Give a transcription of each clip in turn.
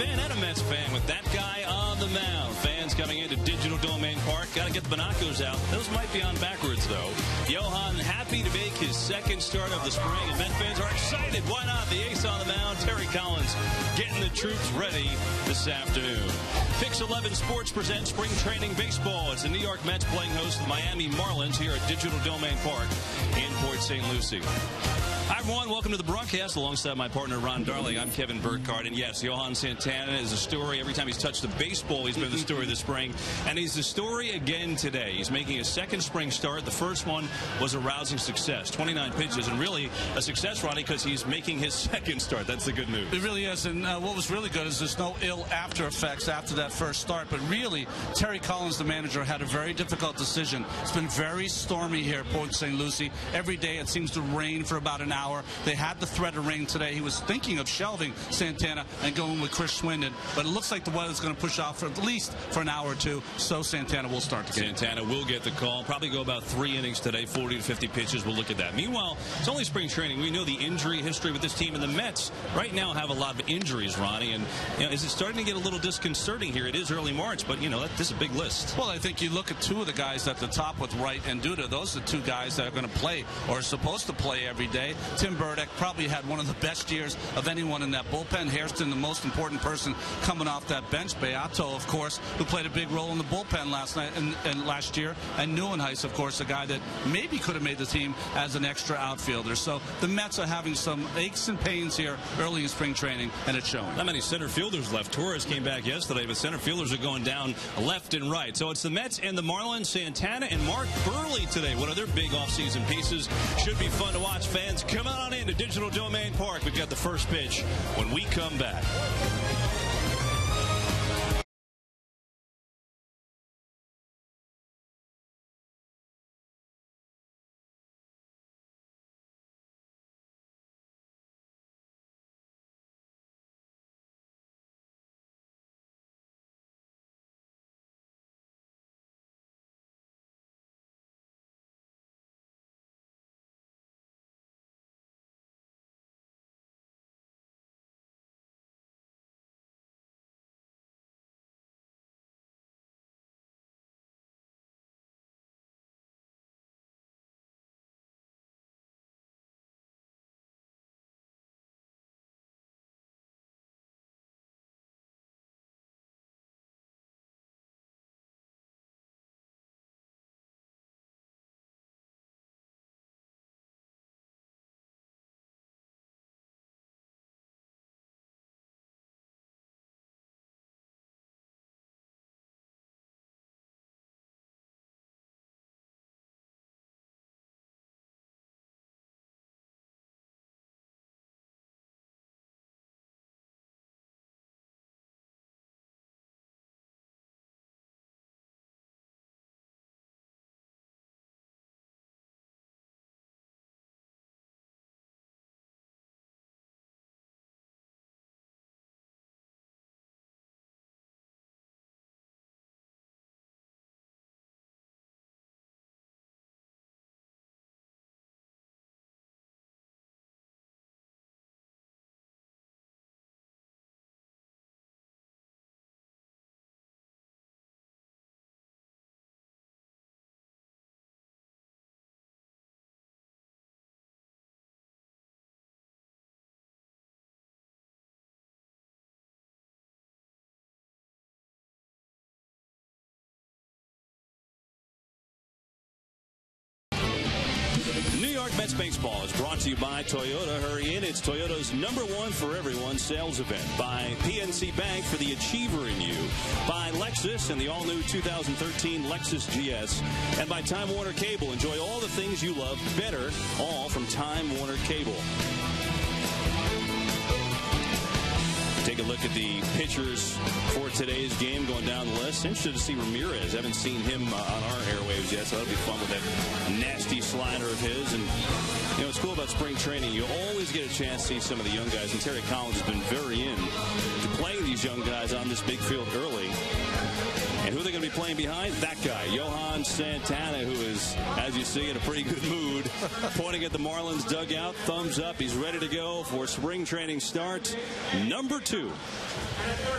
fan and a Mets fan with that guy on the mound. Fans coming into Digital Domain Park. Got to get the binoculars out. Those might be on backwards, though. Johan happy to make his second start of the spring, and Met fans are excited. Why not? The ace on the mound, Terry Collins, getting the troops ready this afternoon. Pix 11 Sports presents Spring Training Baseball. It's the New York Mets playing host to the Miami Marlins here at Digital Domain Park in Port St. Lucie. Hi, everyone. Welcome to the broadcast. Alongside my partner, Ron Darling, I'm Kevin Burkhardt. And yes, Johan Santana is a story. Every time he's touched the baseball, he's been the story this spring. And he's the story again today. He's making his second spring start. The first one was a rousing success, 29 pitches, and really a success, Ronnie, because he's making his second start. That's the good news. It really is. And what was really good is there's no ill after effects after that first start. But really, Terry Collins, the manager, had a very difficult decision. It's been very stormy here at Port St. Lucie. Every day it seems to rain for about an hour. They had the threat of rain today. He was thinking of shelving Santana and going with Chris Swindon, but it looks like the weather's going to push off for at least for an hour or two, so Santana will start the game. Santana will get the call. Probably go about 3 innings today, 40 to 50 pitches. We'll look at that. Meanwhile, it's only spring training. We know the injury history with this team, and the Mets right now have a lot of injuries, Ronnie, and is it starting to get a little disconcerting here? It is early March, but this is a big list. Well, I think you look at two of the guys at the top with Wright and Duda. Those are the two guys that are going to play or are supposed to play every day. Tim Burdick probably had one of the best years of anyone in that bullpen. Hairston, the most important person coming off that bench. Beato, of course, who played a big role in the bullpen last night and last year. And Neuenhuis, of course, a guy that maybe could have made the team as an extra outfielder. So the Mets are having some aches and pains here early in spring training, and it's showing. Not many center fielders left. Torres came back yesterday, but center fielders are going down left and right. So it's the Mets and the Marlins, Santana and Mark Buehrle today. One of their big offseason pieces. Should be fun to watch. Fans, come on in to Digital Domain Park. We've got the first pitch when we come back. New York Mets baseball is brought to you by Toyota. Hurry in. It's Toyota's #1 for everyone sales event. By PNC Bank for the achiever in you. By Lexus and the all-new 2013 Lexus GS. And by Time Warner Cable. Enjoy all the things you love better, all from Time Warner Cable. Take a look at the pitchers for today's game going down the list. Interested to see Ramirez. Haven't seen him on our airwaves yet, so that'll be fun with that nasty slider of his. And, it's cool about spring training. You always get a chance to see some of the young guys. And Terry Collins has been very into playing these young guys on this big field early. And who are they going to be playing behind? That guy, Johan Santana, who is, as you see, in a pretty good mood, pointing at the Marlins dugout, thumbs up. He's ready to go for spring training start number 2.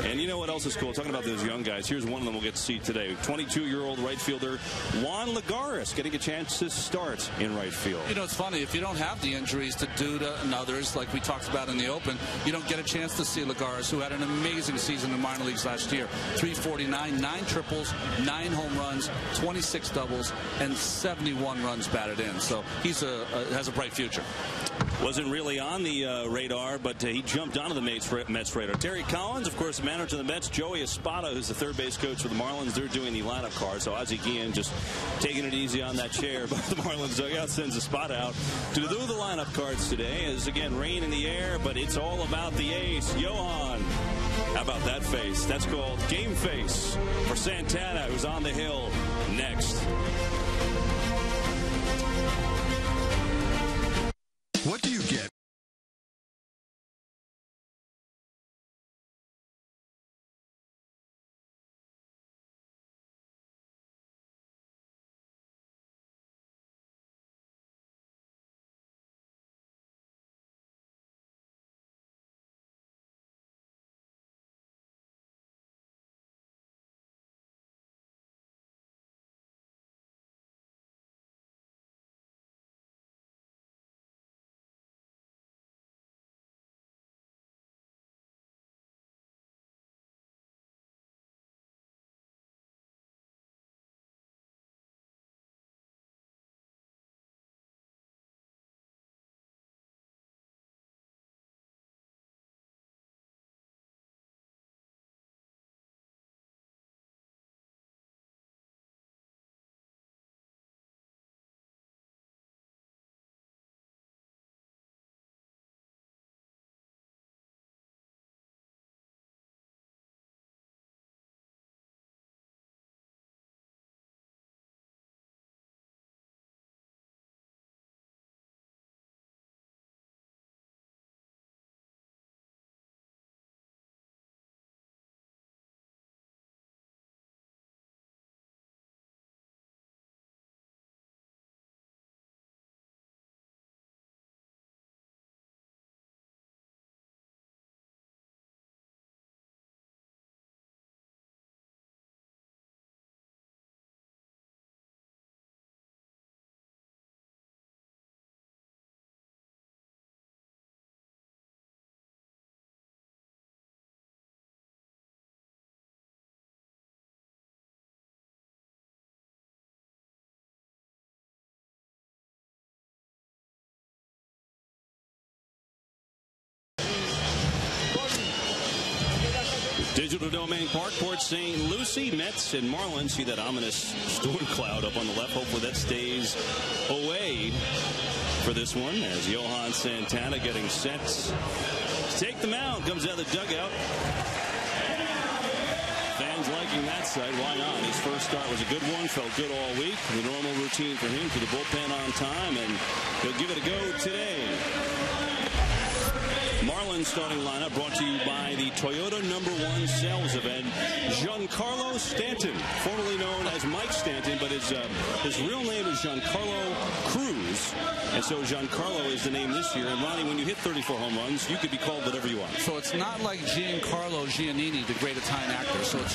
And you know what else is cool? Talking about those young guys, here's one of them we'll get to see today. 22-year-old right fielder Juan Lagares getting a chance to start in right field. You know, it's funny. If you don't have the injuries to Duda and others, like we talked about in the Open, you don't get a chance to see Lagares, who had an amazing season in the minor leagues last year. 349, 9 triples, 9 home runs, 26 doubles, and 71 runs batted in. So he's has a bright future. Wasn't really on the radar, but he jumped onto the Mets radar. Terry Collins, of course, the manager of the Mets. Joey Espada, who's the third base coach for the Marlins. They're doing the lineup card. So Ozzie Guillen just taking it easy on that chair. But the Marlins dugout sends Espada out to do the lineup cards today. As again, rain in the air, but it's all about the ace, Johan. How about that face? That's called game face for Santana, who's on the hill next. What do you get? Digital Domain Park, Port St. Lucie, Mets and Marlins. See that ominous storm cloud up on the left. Hopefully that stays away for this one as Johan Santana getting set to take the mound. Comes out of the dugout. Fans liking that sight. Why not? His first start was a good one. Felt good all week. The normal routine for him, to the bullpen on time, and he'll give it a go today. Marlins starting lineup brought to you by the Toyota #1 sales event. Giancarlo Stanton, formerly known as Mike Stanton, but his real name is Giancarlo Cruz. And so Giancarlo is the name this year. And Ronnie, when you hit 34 home runs, you could be called whatever you want. So it's not like Giancarlo Giannini, the great Italian actor. So it's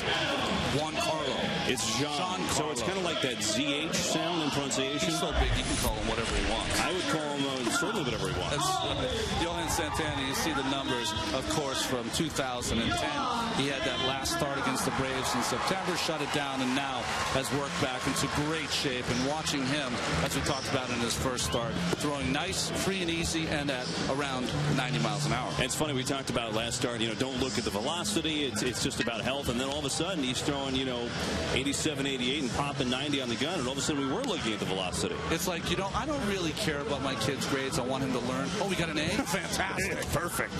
Juan Carlo. It's Jean. So it's kind of like that ZH sound in pronunciation. He's so big, you can call him whatever he wants. I would call him certainly whatever he wants. Johan Santana, you see the numbers, of course, from 2010. He had that last start against the Braves in September, shut it down, and now has worked back into great shape. And watching him, as we talked about in his first start, throwing nice, free and easy, and at around 90 miles an hour. And it's funny, we talked about last start, don't look at the velocity. It's just about health. And then all of a sudden, he's throwing, 87, 88 and popping 90 on the gun. And all of a sudden, we were looking at the velocity. It's like, I don't really care about my kid's grades. I want him to learn. Oh, we got an A? Fantastic. Perfect.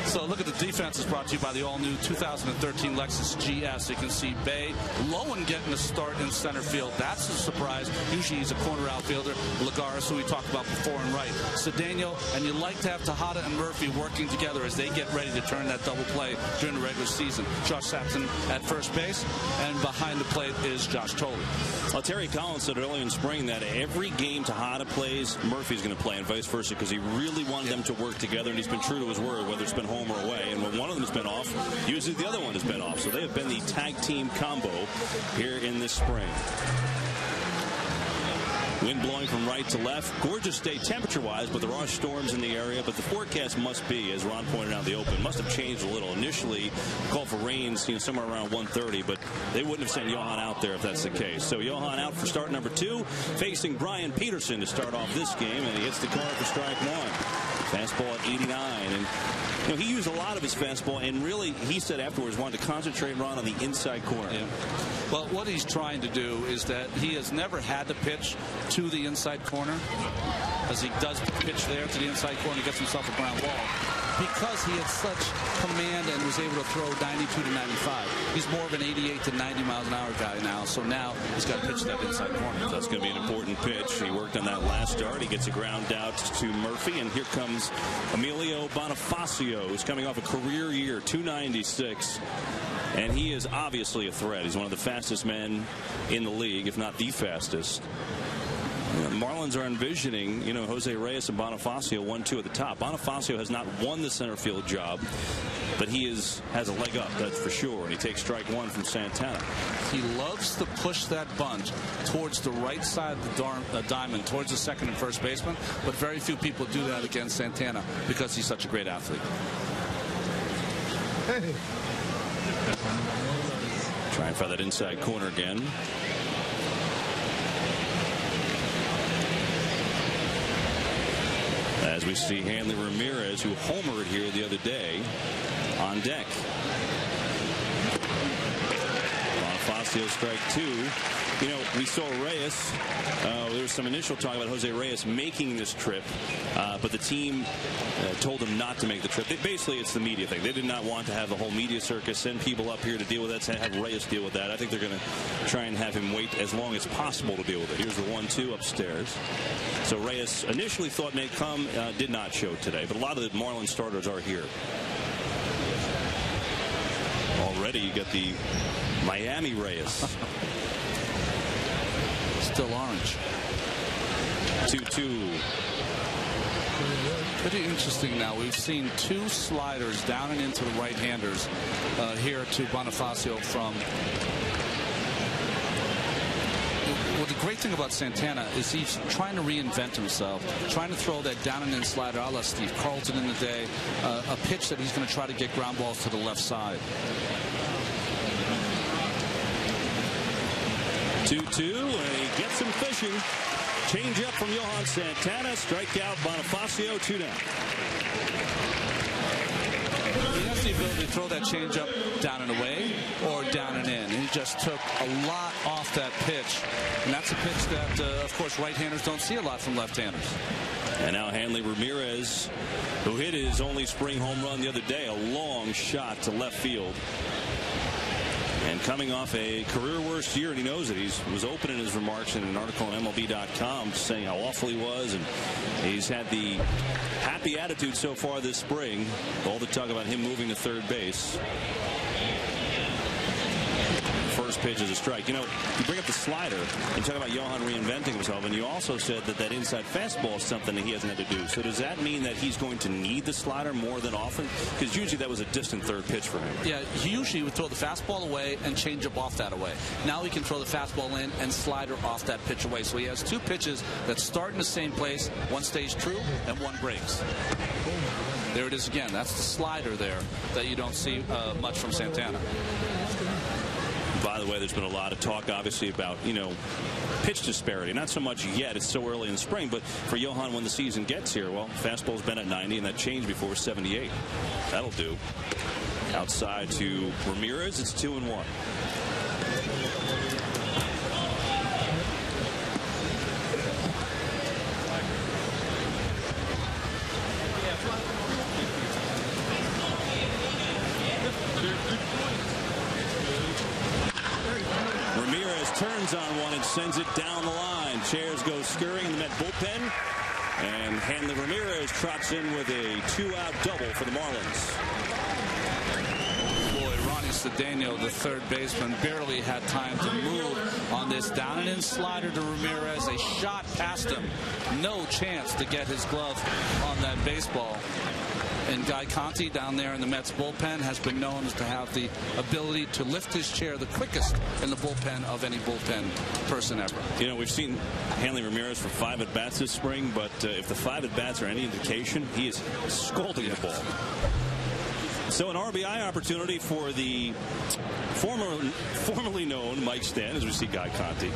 So look at the defense is probably brought to you by the all-new 2013 Lexus GS. You can see Bay Lowen getting a start in center field. That's a surprise. Usually he's a corner outfielder. Lagares, who we talked about before, and right. Cedeno, and you like to have Tejada and Murphy working together as they get ready to turn that double play during the regular season. Josh Saxon at first base, and behind the plate is Josh Tolley. Well, Terry Collins said early in spring that every game Tejada plays, Murphy's going to play, and vice versa, because he really wanted them to work together, and he's been true to his word, whether it's been home or away. And when one of them has been off, usually the other one has been off. So they have been the tag team combo here in this spring. Wind blowing from right to left. Gorgeous day temperature-wise, but there are storms in the area. But the forecast must be, as Ron pointed out in the open, must have changed a little. Initially, called for rains, somewhere around 1:30, but they wouldn't have sent Johan out there if that's the case. So Johan out for start number 2, facing Brian Peterson to start off this game, and he hits the corner for strike 1. Fastball at 89, and he used a lot of his fastball, and really, he said afterwards, wanted to concentrate, Ron, on the inside corner. Yeah. Well, what he's trying to do is that he has never had to pitch to the inside corner, as he does pitch there to the inside corner, gets himself a ground ball, because he had such command and was able to throw 92 to 95. He's more of an 88 to 90 miles an hour guy now, so now he's got to pitch that inside corner. That's going to be an important pitch. He worked on that last start. He gets a ground out to Murphy, and here comes Emilio Bonifacio, who's coming off a career year, 296. And he is obviously a threat. He's one of the fastest men in the league, if not the fastest. Marlins are envisioning, Jose Reyes and Bonifacio 1-2 at the top. Bonifacio has not won the center field job, but he has a leg up, that's for sure. And he takes strike 1 from Santana. He loves to push that bunt towards the right side of the diamond, towards the second and first baseman, but very few people do that against Santana because he's such a great athlete. Hey. Try and find that inside corner again. As we see Hanley Ramirez, who homered here the other day, on deck. Bonifacio strike 2. We saw Reyes. There was some initial talk about Jose Reyes making this trip, but the team told him not to make the trip. Basically, it's the media thing. They did not want to have the whole media circus, send people up here to deal with that, have Reyes deal with that. I think they're going to try and have him wait as long as possible to deal with it. Here's the 1-2 upstairs. So Reyes initially thought may come, did not show today, but a lot of the Marlins starters are here. Already you got the Miami Reyes. Still orange. 2-2. Pretty interesting now. We've seen 2 sliders down and into the right-handers here to Bonifacio from. Well, the great thing about Santana is he's trying to reinvent himself, trying to throw that down and in slider a la Steve Carlton in the day, a pitch that he's going to try to get ground balls to the left side. 2-2, and he gets him fishing. Change up from Johan Santana. Strikeout Bonifacio, 2 down. He has the ability to throw that change up down and away or down and in. He just took a lot off that pitch. And that's a pitch that, of course, right-handers don't see a lot from left-handers. And now Hanley Ramirez, who hit his only spring home run the other day, a long shot to left field. And coming off a career worst year, and he knows it. He was open in his remarks in an article on MLB.com saying how awful he was, and he's had the happy attitude so far this spring. All the talk about him moving to third base. First pitch is a strike. You bring up the slider and talk about Johan reinventing himself, and you also said that inside fastball is something that he hasn't had to do. So does that mean that he's going to need the slider more than often? Because usually that was a distant third pitch for him. Yeah, he usually would throw the fastball away and change up off that away. Now he can throw the fastball in and slider off that pitch away. So he has 2 pitches that start in the same place. One stays true and one breaks. There it is again. That's the slider there that you don't see much from Santana. By the way, there's been a lot of talk, obviously, about, pitch disparity. Not so much yet. It's so early in the spring. But for Johan, when the season gets here, well, fastball's been at 90, and that changed before 78. That'll do. Outside to Ramirez. It's 2-1. hands on one and sends it down the line. Chairs go scurrying in the Met bullpen. And Hanley Ramirez trots in with a 2-out double for the Marlins. Ronnie Cedeno, the third baseman, barely had time to move on this down and in slider to Ramirez. A shot past him. No chance to get his glove on that baseball. And Guy Conti down there in the Mets bullpen has been known to have the ability to lift his chair the quickest in the bullpen of any bullpen person ever. You know, we've seen Hanley Ramirez for 5 at-bats this spring, but if the 5 at-bats are any indication, he is scolding the ball. So an RBI opportunity for the formerly known Mike Stanton, as we see Guy Conti.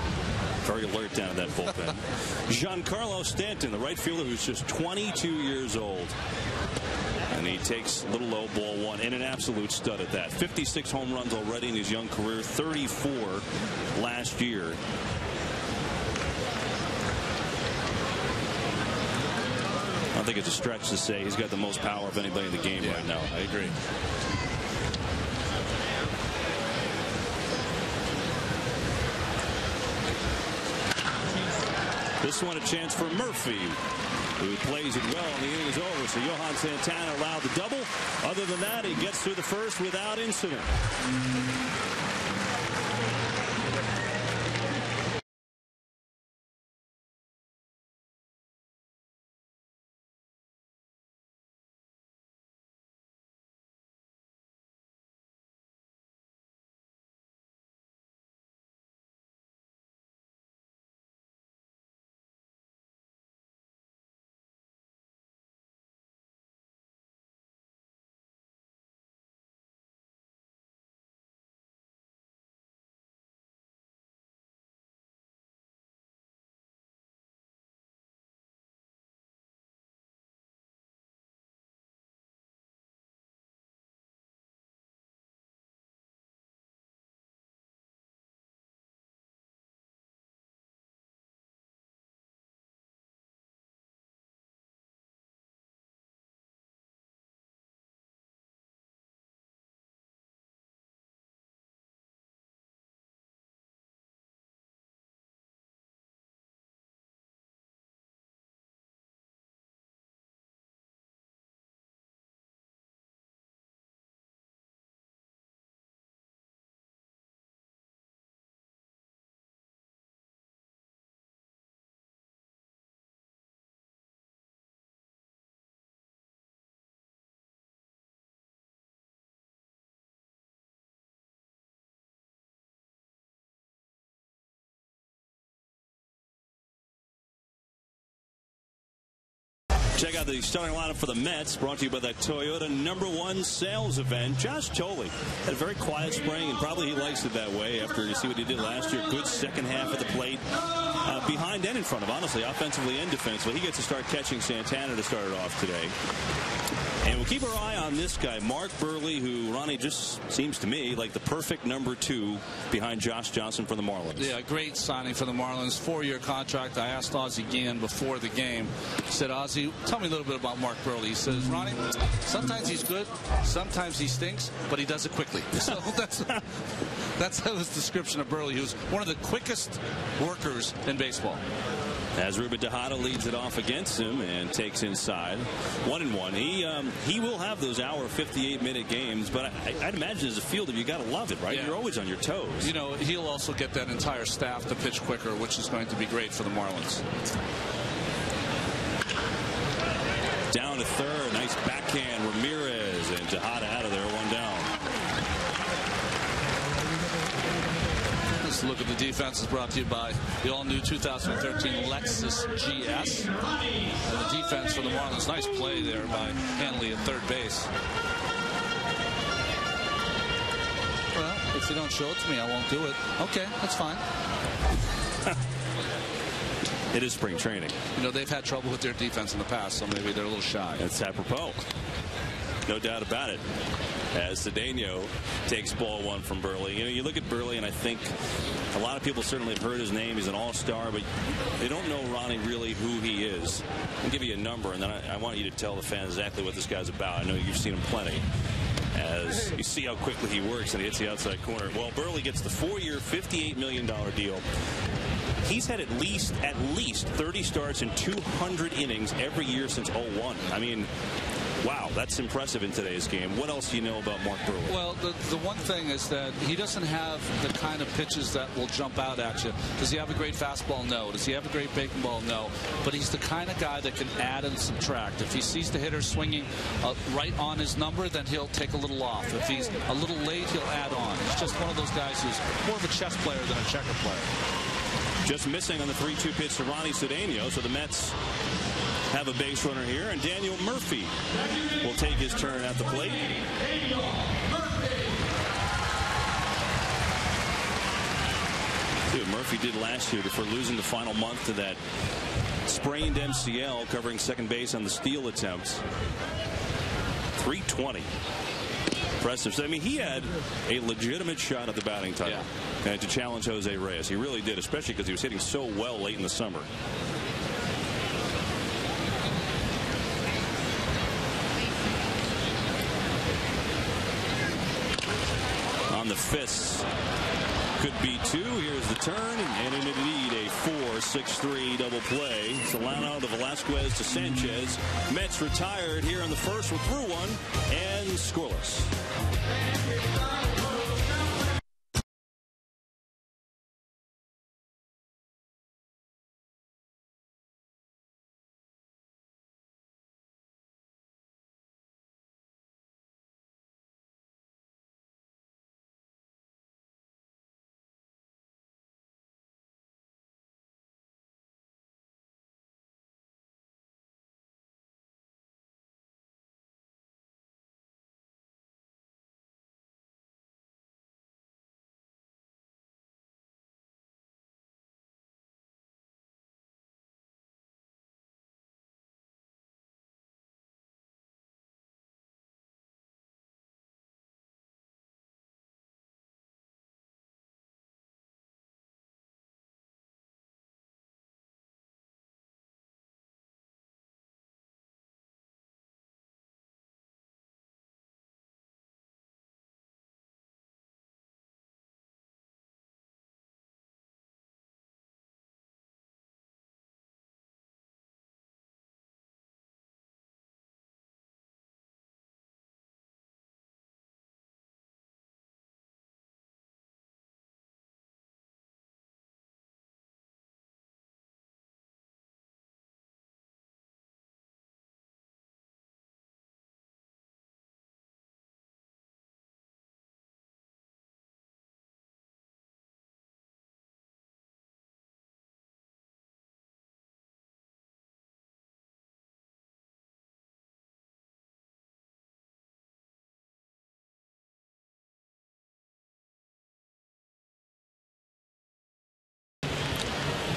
Very alert down in that bullpen. Giancarlo Stanton, the right fielder who's just 22 years old. And he takes little low ball one, and an absolute stud at that. 56 home runs already in his young career, 34 last year. I think it's a stretch to say he's got the most power of anybody in the game right now. I agree. This one a chance for Murphy, who plays it well, and the inning is over. So Johan Santana allowed the double. Other than that, he gets through the first without incident. Check out the starting lineup for the Mets, brought to you by that Toyota #1 sales event. Josh Thole had a very quiet spring, and probably he likes it that way after you see what he did last year. Good second half at the plate, behind and in front of, honestly, offensively and defensively. He gets to start catching Santana to start it off today. And we'll keep our eye on this guy, Mark Buehrle, who, Ronnie, just seems to me like the perfect #2 behind Josh Johnson for the Marlins. Yeah, great signing for the Marlins. 4-year contract. I asked Ozzie Guillen before the game. I said, Ozzie, tell me a little bit about Mark Buehrle. He says, Ronnie, sometimes he's good, sometimes he stinks, but he does it quickly. So that's his description of Buehrle. He was one of the quickest workers in baseball. As Ruben Tejada leads it off against him and takes inside 1-1. He will have those hour 58-minute games, but I'd imagine as a fielder you got to love it, right? Yeah. You're always on your toes. You know, he'll also get that entire staff to pitch quicker, which is going to be great for the Marlins. Down to third, nice backhand, Ramirez, and Tejada out of there, 1 down. Look at the defense is brought to you by the all-new 2013 Lexus GS. And the defense for the Marlins, nice play there by Hanley at third base. Well, if you don't show it to me, I won't do it. Okay, that's fine. It is spring training. You know, they've had trouble with their defense in the past, so maybe they're a little shy. That's apropos. No doubt about it. As Cedeno takes ball 1 from Buehrle. You know, you look at Buehrle, and I think a lot of people certainly have heard his name. He's an all-star, but they don't know, Ronnie, really who he is. I'll give you a number, and then I want you to tell the fans exactly what this guy's about. I know you've seen him plenty. as you see how quickly he works and he hits the outside corner. Well, Buehrle gets the 4-year, $58 million deal. He's had at least 30 starts and 200 innings every year since 01. I mean, wow, that's impressive in today's game. What else do you know about Mark Buehrle? Well, the one thing is that he doesn't have the kind of pitches that will jump out at you. Does he have a great fastball? No. Does he have a great breaking ball? No. But he's the kind of guy that can add and subtract. If he sees the hitter swinging right on his number, then he'll take a little off. If he's a little late, he'll add on. He's just one of those guys who's more of a chess player than a checker player. Just missing on the 3-2 pitch to Ronnie Cedeno, so the Mets have a base runner here, and Daniel Murphy will take his turn at the plate. See what Murphy did last year before losing the final month to that sprained MCL, covering second base on the steal attempts. 320. Impressive. So, I mean, he had a legitimate shot at the batting title and to challenge Jose Reyes. He really did, especially because he was hitting so well late in the summer. On the fists. Could be two. Here's the turn, and indeed a 4-6-3 double play. Solano to Velasquez to Sanchez. Mets retired here in the first. We're through one and scoreless.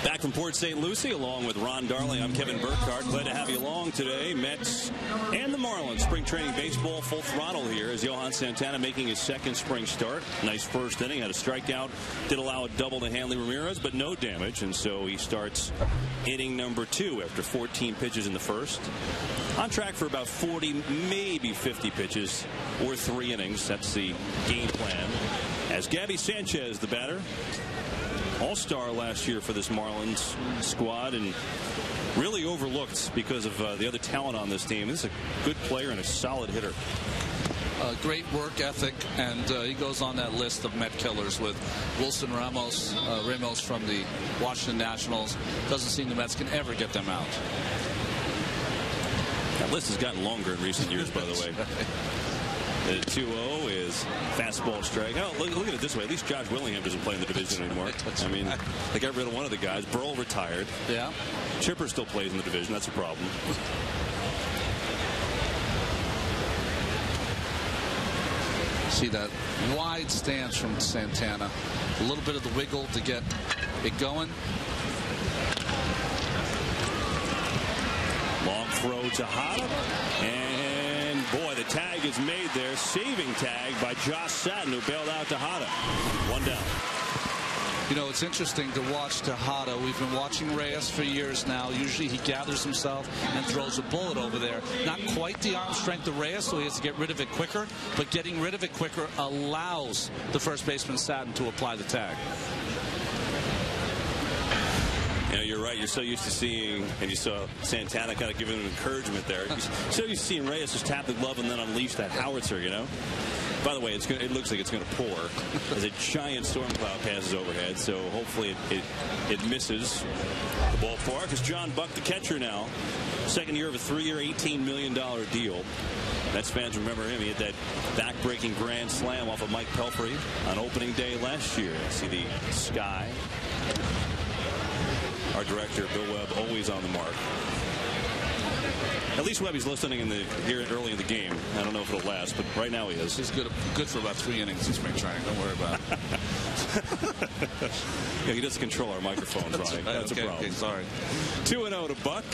Back from Port St. Lucie, along with Ron Darling, I'm Kevin Burkhardt. Glad to have you along today. Mets and the Marlins spring training baseball full throttle here as Johan Santana making his second spring start. Nice first inning, had a strikeout, did allow a double to Hanley Ramirez, but no damage, and so he starts inning number 2 after 14 pitches in the first. On track for about 40, maybe 50 pitches or 3 innings. That's the game plan. As Gabby Sanchez, the batter, all-star last year for this Marlins squad and really overlooked because of the other talent on this team. This is a good player and a solid hitter. Great work ethic, and he goes on that list of Met killers with Wilson Ramos from the Washington Nationals. Doesn't seem the Mets can ever get them out. That list has gotten longer in recent years, by the way. The 2-0 is fastball strike. Oh, look at it this way. At least Josh Willingham doesn't play in the division anymore. I mean, they got rid of one of the guys. Burl retired. Yeah. Chipper still plays in the division. That's a problem. See that wide stance from Santana. A little bit of the wiggle to get it going. Long throw to Hada. And boy, the tag is made there. Saving tag by Josh Satin, who bailed out Tejada. 1 down. You know, it's interesting to watch Tejada. We've been watching Reyes for years now. Usually he gathers himself and throws a bullet over there. Not quite the arm strength of Reyes, so he has to get rid of it quicker. But getting rid of it quicker allows the first baseman Satin to apply the tag. You know, you're right. You're so used to seeing, and you saw Santana kind of giving him encouragement there. You're so used to seeing Reyes just tap the glove and then unleash that howitzer, you know? By the way, it looks like it's going to pour as a giant storm cloud passes overhead, so hopefully it misses the ballpark. It's John Buck, the catcher now. Second year of a 3-year, $18 million deal. Mets fans remember him. He had that back-breaking grand slam off of Mike Pelfrey on opening day last year. See the sky. Our director, Bill Webb, always on the mark. At least Webby's listening here early in the game. I don't know if it'll last, but right now he is. He's good for about 3 innings in spring training. Don't worry about it. Yeah, he doesn't control our microphones, Ronnie. That's a problem. Okay, sorry. 2-0 to Buck.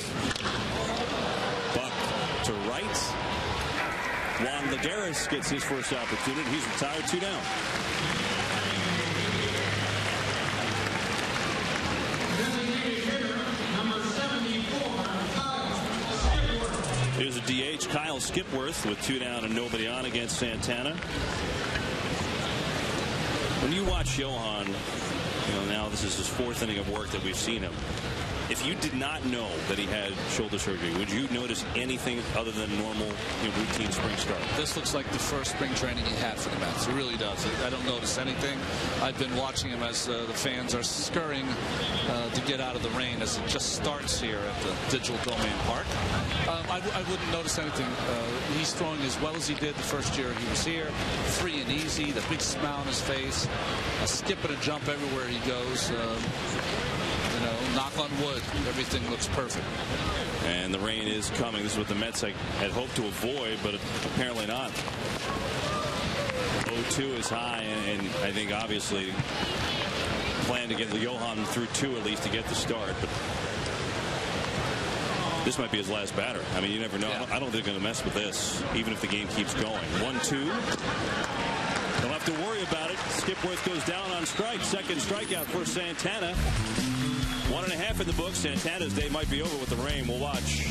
Buck to right. Juan Lagares gets his first opportunity. He's retired, 2 down. Here's a DH, Kyle Skipworth, with 2 down and nobody on against Santana. When you watch Johan, you know, now this is his 4th inning of work that we've seen him. If you did not know that he had shoulder surgery, would you notice anything other than normal, routine spring start? This looks like the first spring training he had for the Mets. It really does. I don't notice anything. I've been watching him as the fans are scurrying to get out of the rain as it just starts here at the Digital Domain Park. I wouldn't notice anything. He's throwing as well as he did the first year he was here. Free and easy, the big smile on his face, a skip and a jump everywhere he goes. Knock on wood, everything looks perfect. And the rain is coming. This is what the Mets had hoped to avoid, but apparently not. 0-2 is high, and I think obviously plan to get Johan through 2 at least to get the start. But this might be his last batter. I mean, you never know. Yeah. I don't think they're going to mess with this, even if the game keeps going. 1-2. Don't have to worry about it. Skipworth goes down on strike. Second strikeout for Santana. 1.5 in the book. Santana's day might be over with the rain. We'll watch.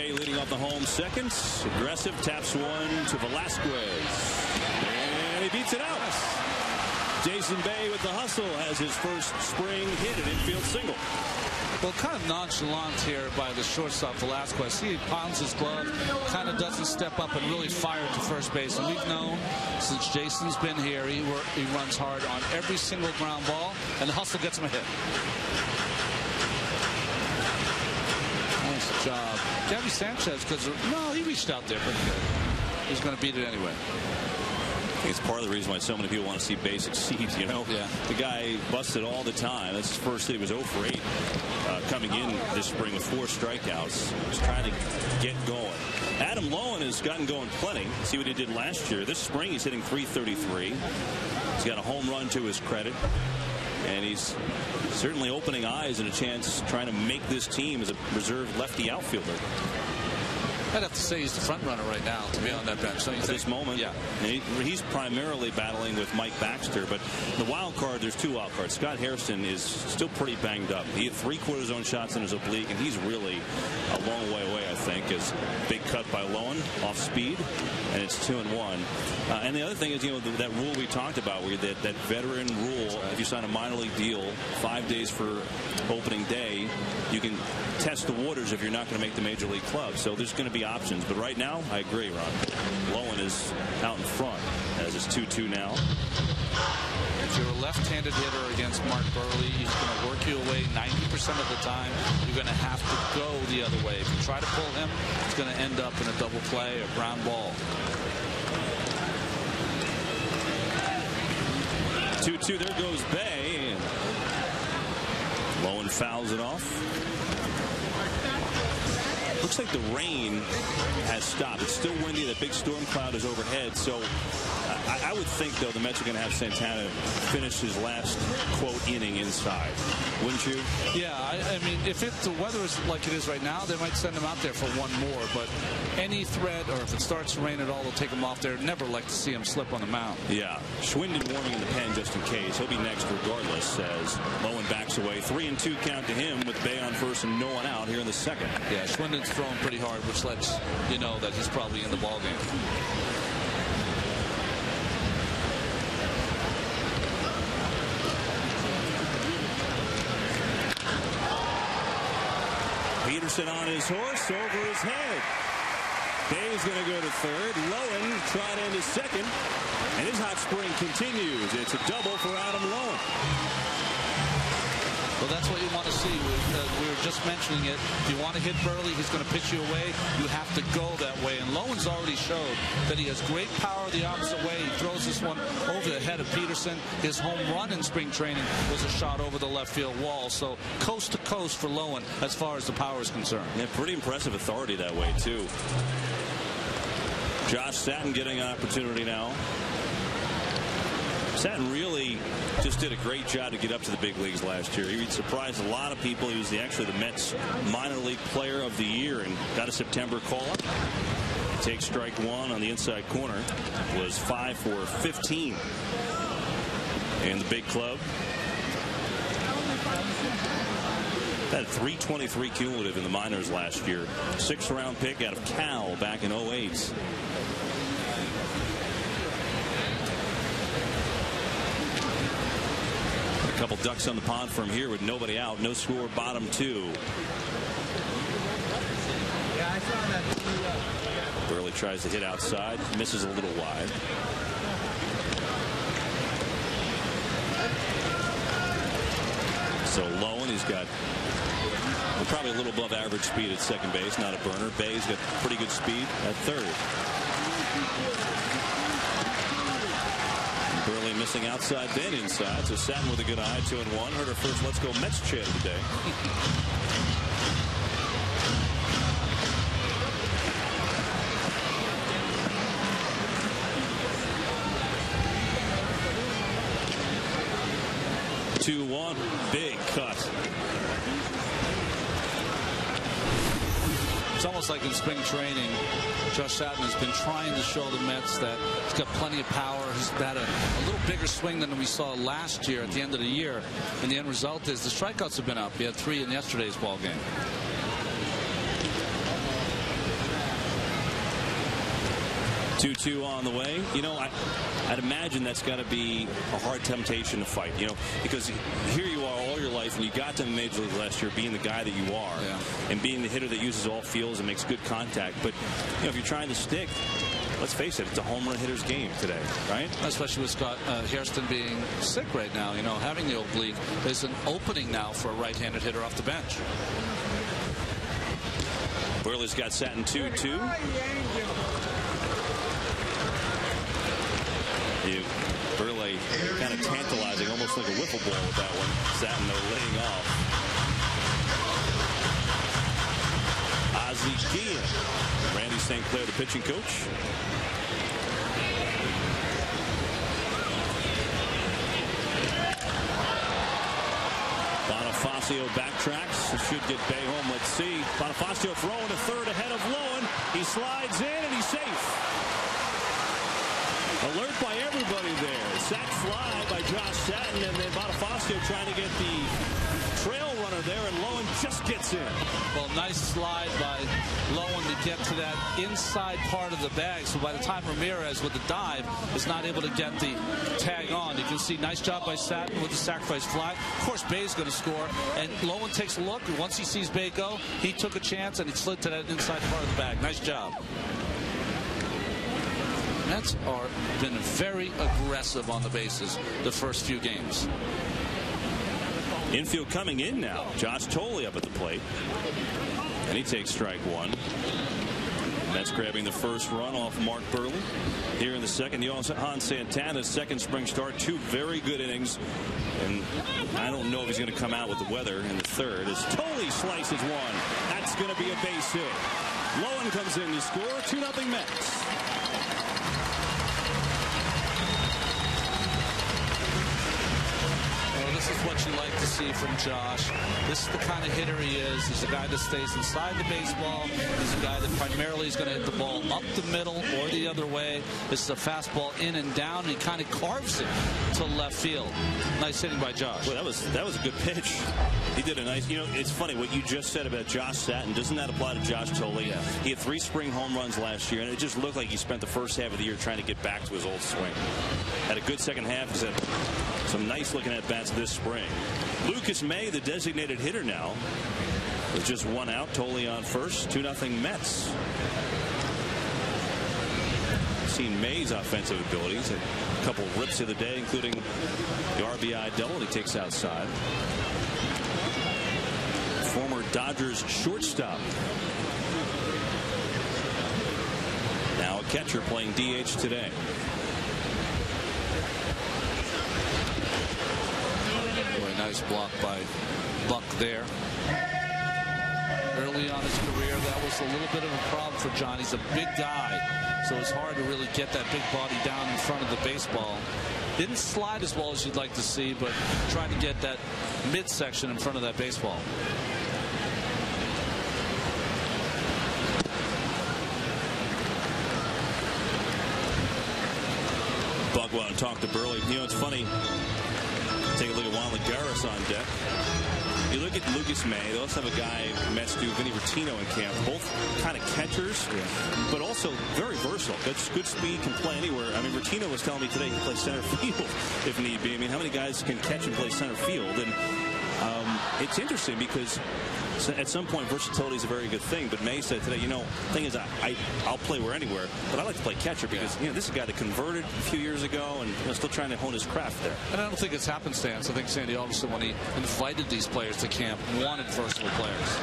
Leading off the home second. Aggressive, taps one to Velasquez. And he beats it out. Jason Bay with the hustle has his first spring hit at infield single. Well, kind of nonchalant here by the shortstop Velasquez. He pounds his glove, kind of doesn't step up and really fire to first base. And we've known since Jason's been here, he runs hard on every single ground ball, and the hustle gets him a hit. Nice job Gabby Sanchez, because no, he reached out there pretty good. He's going to beat it anyway. I think it's part of the reason why so many people want to see Bay succeed. You know, the guy busted all the time. That's his first hit. He was 0 for 8 coming in this spring with 4 strikeouts. He's trying to get going. Adam Loewen has gotten going plenty. See what he did last year. This spring he's hitting .333. He's got a home run to his credit. And he's certainly opening eyes and a chance trying to make this team as a reserve lefty outfielder. I'd have to say he's the front runner right now to be on that bench. So at this moment, yeah. He's primarily battling with Mike Baxter, but the wild card, there's 2 wild cards. Scott Hairston is still pretty banged up. He had 3/4 zone shots in his oblique, and he's really a long way away, I think, as big cut by Loewen off speed, and it's 2-1. And the other thing is, you know, that rule we talked about, where that veteran rule, if you sign a minor league deal 5 days for opening day, you can test the waters if you're not going to make the major league club. So there's going to be options, but right now I agree, Ron. Loewen is out in front as it's 2-2 now. If you're a left-handed hitter against Mark Buehrle, he's going to work you away 90% of the time. You're going to have to go the other way. If you try to pull him, it's going to end up in a double play or ground ball. 2-2. There goes Bay. Loewen fouls it off. Looks like the rain has stopped. It's still windy. That big storm cloud is overhead. So I would think, though, the Mets are going to have Santana finish his last, quote, inning inside. Wouldn't you? Yeah, I mean, if the weather is like it is right now, they might send him out there for one more. But any threat, or if it starts to rain at all, they'll take him off there. Never like to see him slip on the mound. Yeah. Schwinden warming in the pen just in case. He'll be next regardless as Loewen backs away. 3-2 count to him with Bay on first and no one out here in the second. Yeah, Schwinden's throwing pretty hard, which lets you know that he's probably in the ballgame. Peterson on his horse, over his head. Bay's going to go to third. Loewen tried into second, and his hot spring continues. It's a double for Adam Loewen. Well, that's what you want to see. We were just mentioning it. If you want to hit Buehrle, he's going to pitch you away. You have to go that way. And Lowen's already showed that he has great power the opposite way. He throws this one over the head of Peterson. His home run in spring training was a shot over the left field wall. So coast to coast for Loewen as far as the power is concerned. Yeah, pretty impressive authority that way, too. Josh Satin getting an opportunity now. Satin really just did a great job to get up to the big leagues last year. He surprised a lot of people. He was actually the Mets minor league player of the year and got a September call-up. Takes strike one on the inside corner. Was 5 for 15 in the big club. Had 323 cumulative in the minors last year. 6th round pick out of Cal back in 08. A couple ducks on the pond from here with nobody out. No score, bottom 2. Yeah, I saw that. Buehrle tries to hit outside. Misses a little wide. So Loewen, he's got probably a little above average speed at second base. Not a burner. Bay's got pretty good speed at third. Buehrle missing outside, then inside. So Satin with a good eye, 2-1. Heard our first Let's Go Mets chant of the day. Big cut. It's almost like in spring training, Josh Satin has been trying to show the Mets that he's got plenty of power. He's had a little bigger swing than we saw last year at the end of the year. And the end result is the strikeouts have been up. He had 3 in yesterday's ball game. Two on the way. You know, I'd imagine that's got to be a hard temptation to fight, you know, because here you are all your life and you got to the major league last year being the guy that you are, and being the hitter that uses all fields and makes good contact. But, you know, if you're trying to stick, let's face it, it's a home run hitter's game today, right? Especially with Scott Hairston being sick right now. You know, having the oblique, there's an opening now for a right-handed hitter off the bench. Burley's got Satin 2-2. Burley kind of tantalizing, almost like a wiffle ball with that one. Satin, though, laying off. Ozzie Guillen. Randy St. Clair, the pitching coach. Bonifacio backtracks. Should get Bay home. Let's see. Bonifacio throwing to third ahead of Lowen. He slides in and he's safe. Alert by everybody there. Sac fly by Josh Satin, and then Bonifacio trying to get the trail runner there, and Lowen just gets in. Well, nice slide by Lowen to get to that inside part of the bag. So by the time Ramirez with the dive is not able to get the tag on, you can see nice job by Satin with the sacrifice fly. Of course, Bay's going to score, and Lowen takes a look. Once he sees Bay go, he took a chance and he slid to that inside part of the bag. Nice job. Mets are been very aggressive on the bases the first few games. Infield coming in now. Josh Thole up at the plate. And he takes strike one. Mets grabbing the first run off Mark Burley. Here in the second, Johan Santana's second spring start. 2 very good innings. And I don't know if he's going to come out with the weather in the third. As Thole slices one. That's going to be a base hit. Lowen comes in to score. 2-0 Mets. This is what you like to see from Josh. This is the kind of hitter he is. He's a guy that stays inside the baseball. He's a guy that primarily is going to hit the ball up the middle or the other way. This is a fastball in and down. And he kind of carves it to left field. Nice hitting by Josh. Well, that was a good pitch. He did a nice. You know, it's funny what you just said about Josh Satin. Doesn't that apply to Josh Thole? Yeah. He had 3 spring home runs last year, and it just looked like he spent the first half of the year trying to get back to his old swing. Had a good second half. He's had some nice looking at bats this spring. Lucas May, the designated hitter now, with just 1 out. Thole on first. 2-0 Mets. Seen May's offensive abilities. A couple rips of the day, including the RBI double he takes outside. Former Dodgers shortstop. Now a catcher playing DH today. Nice block by Buck there. Early on his career, that was a little bit of a problem for John. He's a big guy, so it's hard to really get that big body down in front of the baseball. Didn't slide as well as you'd like to see, but trying to get that midsection in front of that baseball. Buck wanted to talk to Burley. You know, it's funny. Take a look at Juan Lagares on deck. You look at Lucas May. They also have a guy, Mets do, Vinny Rotino in camp. Both kind of catchers, but also very versatile. Good speed, can play anywhere. I mean, Rotino was telling me today he can play center field if need be. I mean, how many guys can catch and play center field? And it's interesting because at some point versatility is a very good thing, but May said today, you know, thing is I'll play anywhere, but I like to play catcher because you know, this is a guy that converted a few years ago and still trying to hone his craft there. And I don't think it's happenstance. I think Sandy Alderson, when he invited these players to camp, wanted versatile players.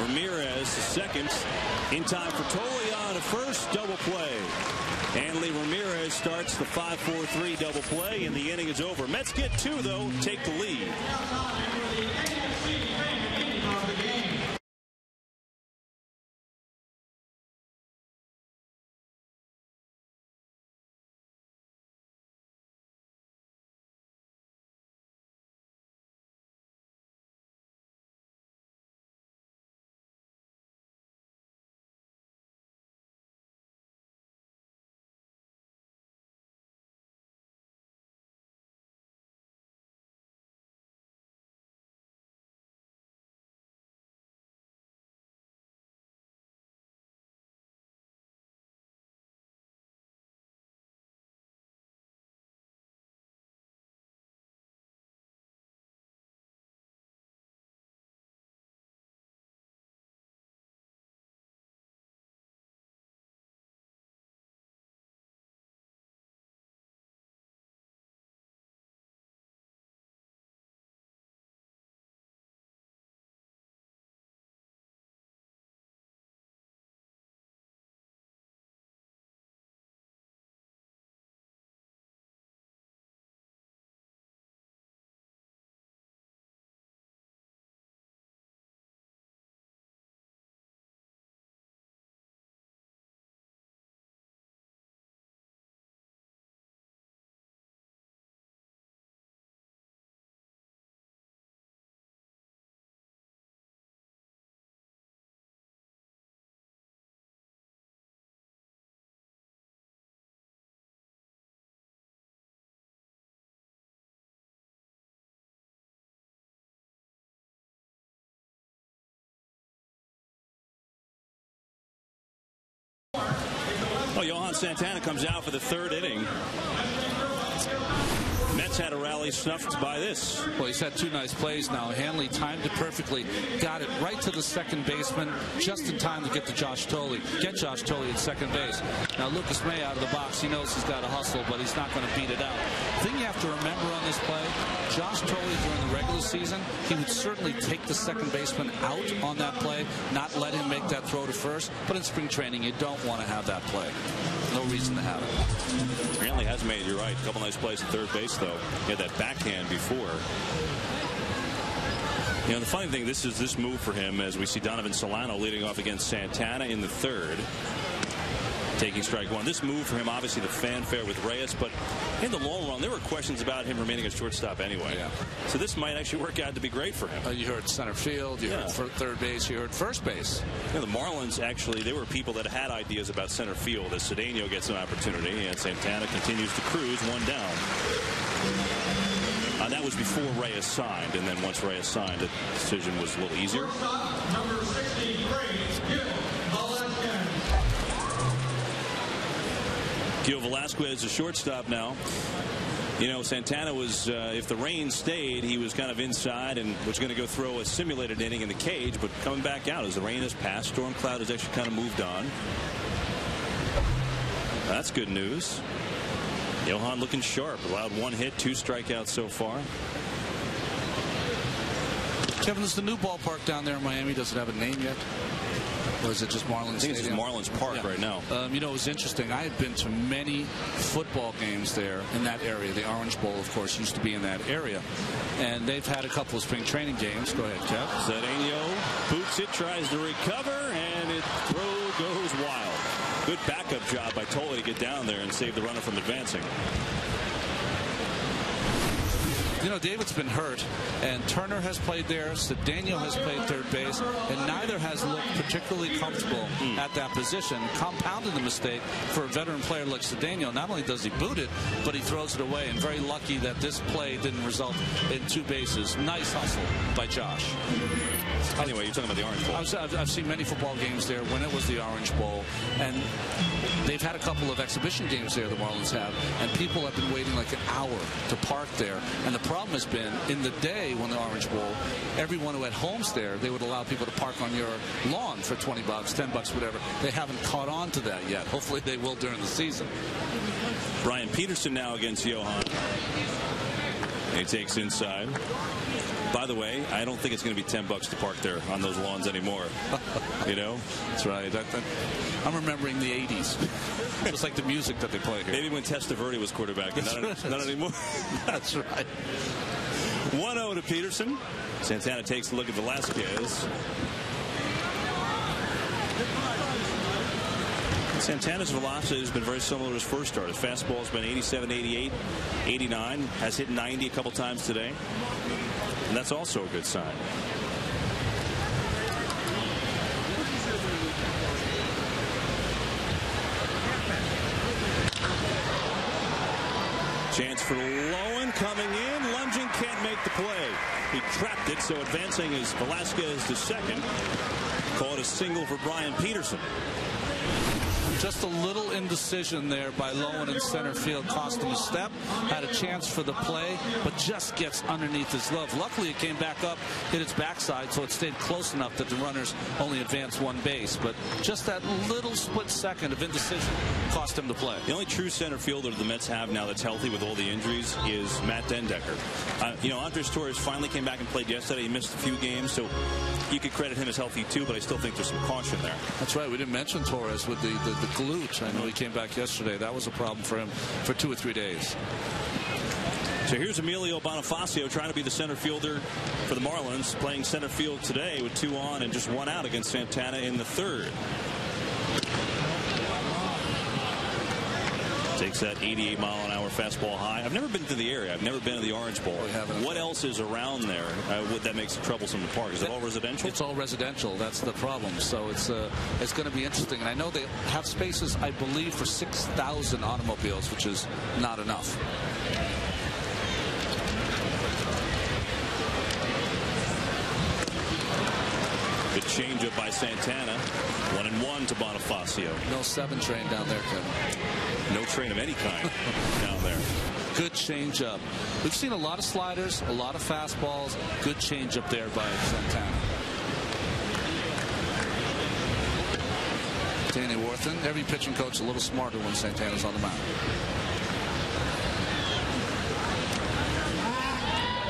Ramirez second, in time for Thole on a first, double play. Hanley Ramirez starts the 5-4-3 double play, and the inning is over. Mets get 2, though, take the lead. Well, Johan Santana comes out for the third inning. Mets had a rally snuffed by this. Well, he's had two nice plays now. Hanley timed it perfectly, got it right to the second baseman, just in time to get to Josh Thole. Get Josh Thole at second base. Now, Lucas May out of the box, he knows he's got to hustle, but he's not going to beat it out. The thing you have to remember on this play, Josh Thole during the regular season, he would certainly take the second baseman out on that play, not let him make that throw to first. But in spring training, you don't want to have that play. No reason to have it. Hanley has made, you're right, a couple nice plays at third base, though. He had that backhand before. You know, the funny thing, this is this move for him as we see Donovan Solano leading off against Santana in the third. Taking strike one. This move for him, obviously the fanfare with Reyes, but in the long run, there were questions about him remaining a shortstop anyway. Yeah. So this might actually work out to be great for him. You heard center field, you heard third base, you heard first base. You know, the Marlins, actually, there were people that had ideas about center field as Cedeno gets an opportunity, and Santana continues to cruise one down. That was before Reyes signed, and then once Reyes signed, the decision was a little easier. Number 60, Gil Velasquez, a shortstop now. You know, Santana was, if the rain stayed, he was kind of inside and was going to go throw a simulated inning in the cage, but coming back out as the rain has passed, storm cloud has actually kind of moved on. That's good news. Johan looking sharp. Allowed one hit, 2 strikeouts so far. Kevin, is the new ballpark down there in Miami, does it have a name yet? Or is it just Marlins? I think it's just Marlins Park right now. You know, it was interesting. I had been to many football games there in that area. The Orange Bowl, of course, used to be in that area. And they've had a couple of spring training games. Go ahead, Kev. Cedeno boots it, tries to recover, and it throw goes wild. Good backup job by Thole to get down there and save the runner from advancing. You know, David's been hurt, and Turner has played there, Cedeno has played third base, and neither has looked particularly comfortable at that position, compounding the mistake for a veteran player like Cedeno. Not only does he boot it, but he throws it away, and very lucky that this play didn't result in 2 bases. Nice hustle by Josh. Anyway, you're talking about the Orange Bowl. I've seen many football games there when it was the Orange Bowl, and they've had a couple of exhibition games there, the Marlins have, and people have been waiting like an hour to park there. And the problem has been, in the day when the Orange Bowl, everyone who had homes there, they would allow people to park on your lawn for $20, $10, whatever. They haven't caught on to that yet. Hopefully they will during the season. Brian Peterson now against Johan. He takes inside. By the way, I don't think it's going to be $10 to park there on those lawns anymore. You know? That's right. I'm remembering the 80s. Just like the music that they play here. Maybe when Testaverde was quarterback, not anymore. That's right. 1-0 to Peterson. Santana takes a look at Velasquez. Santana's velocity has been very similar to his first start. His fastball has been 87, 88, 89. Has hit 90 a couple times today. And that's also a good sign. Chance for Lowen coming in. Lunging, can't make the play. He trapped it, so advancing is Velasquez to second. Called a single for Brian Peterson. Just a little indecision there by Lowen in center field cost him a step. Had a chance for the play, but just gets underneath his glove. Luckily, it came back up, hit its backside, so it stayed close enough that the runners only advanced 1 base. But just that little split second of indecision cost him the play. The only true center fielder the Mets have now that's healthy with all the injuries is Matt Dendecker. You know, Andres Torres finally came back and played yesterday. He missed a few games, so you could credit him as healthy too, but I still think there's some caution there. That's right. We didn't mention Torres with the glute. I know he came back yesterday. That was a problem for him for 2 or 3 days. So here's Emilio Bonifacio trying to be the center fielder for the Marlins, playing center field today with 2 on and just 1 out against Santana in the third. Takes that 88-mile-an-hour fastball high. I've never been to the area. I've never been to the Orange Bowl. What else is around there that makes it troublesome to park? Is it all residential? It's all residential. That's the problem. So it's going to be interesting. And I know they have spaces, I believe, for 6,000 automobiles, which is not enough. Good changeup by Santana. 1-1 to Bonifacio. No 7 train down there, Kevin. No train of any kind down there. Good changeup. We've seen a lot of sliders, a lot of fastballs. Good changeup there by Santana. Danny Warthen, every pitching coach a little smarter when Santana's on the mound.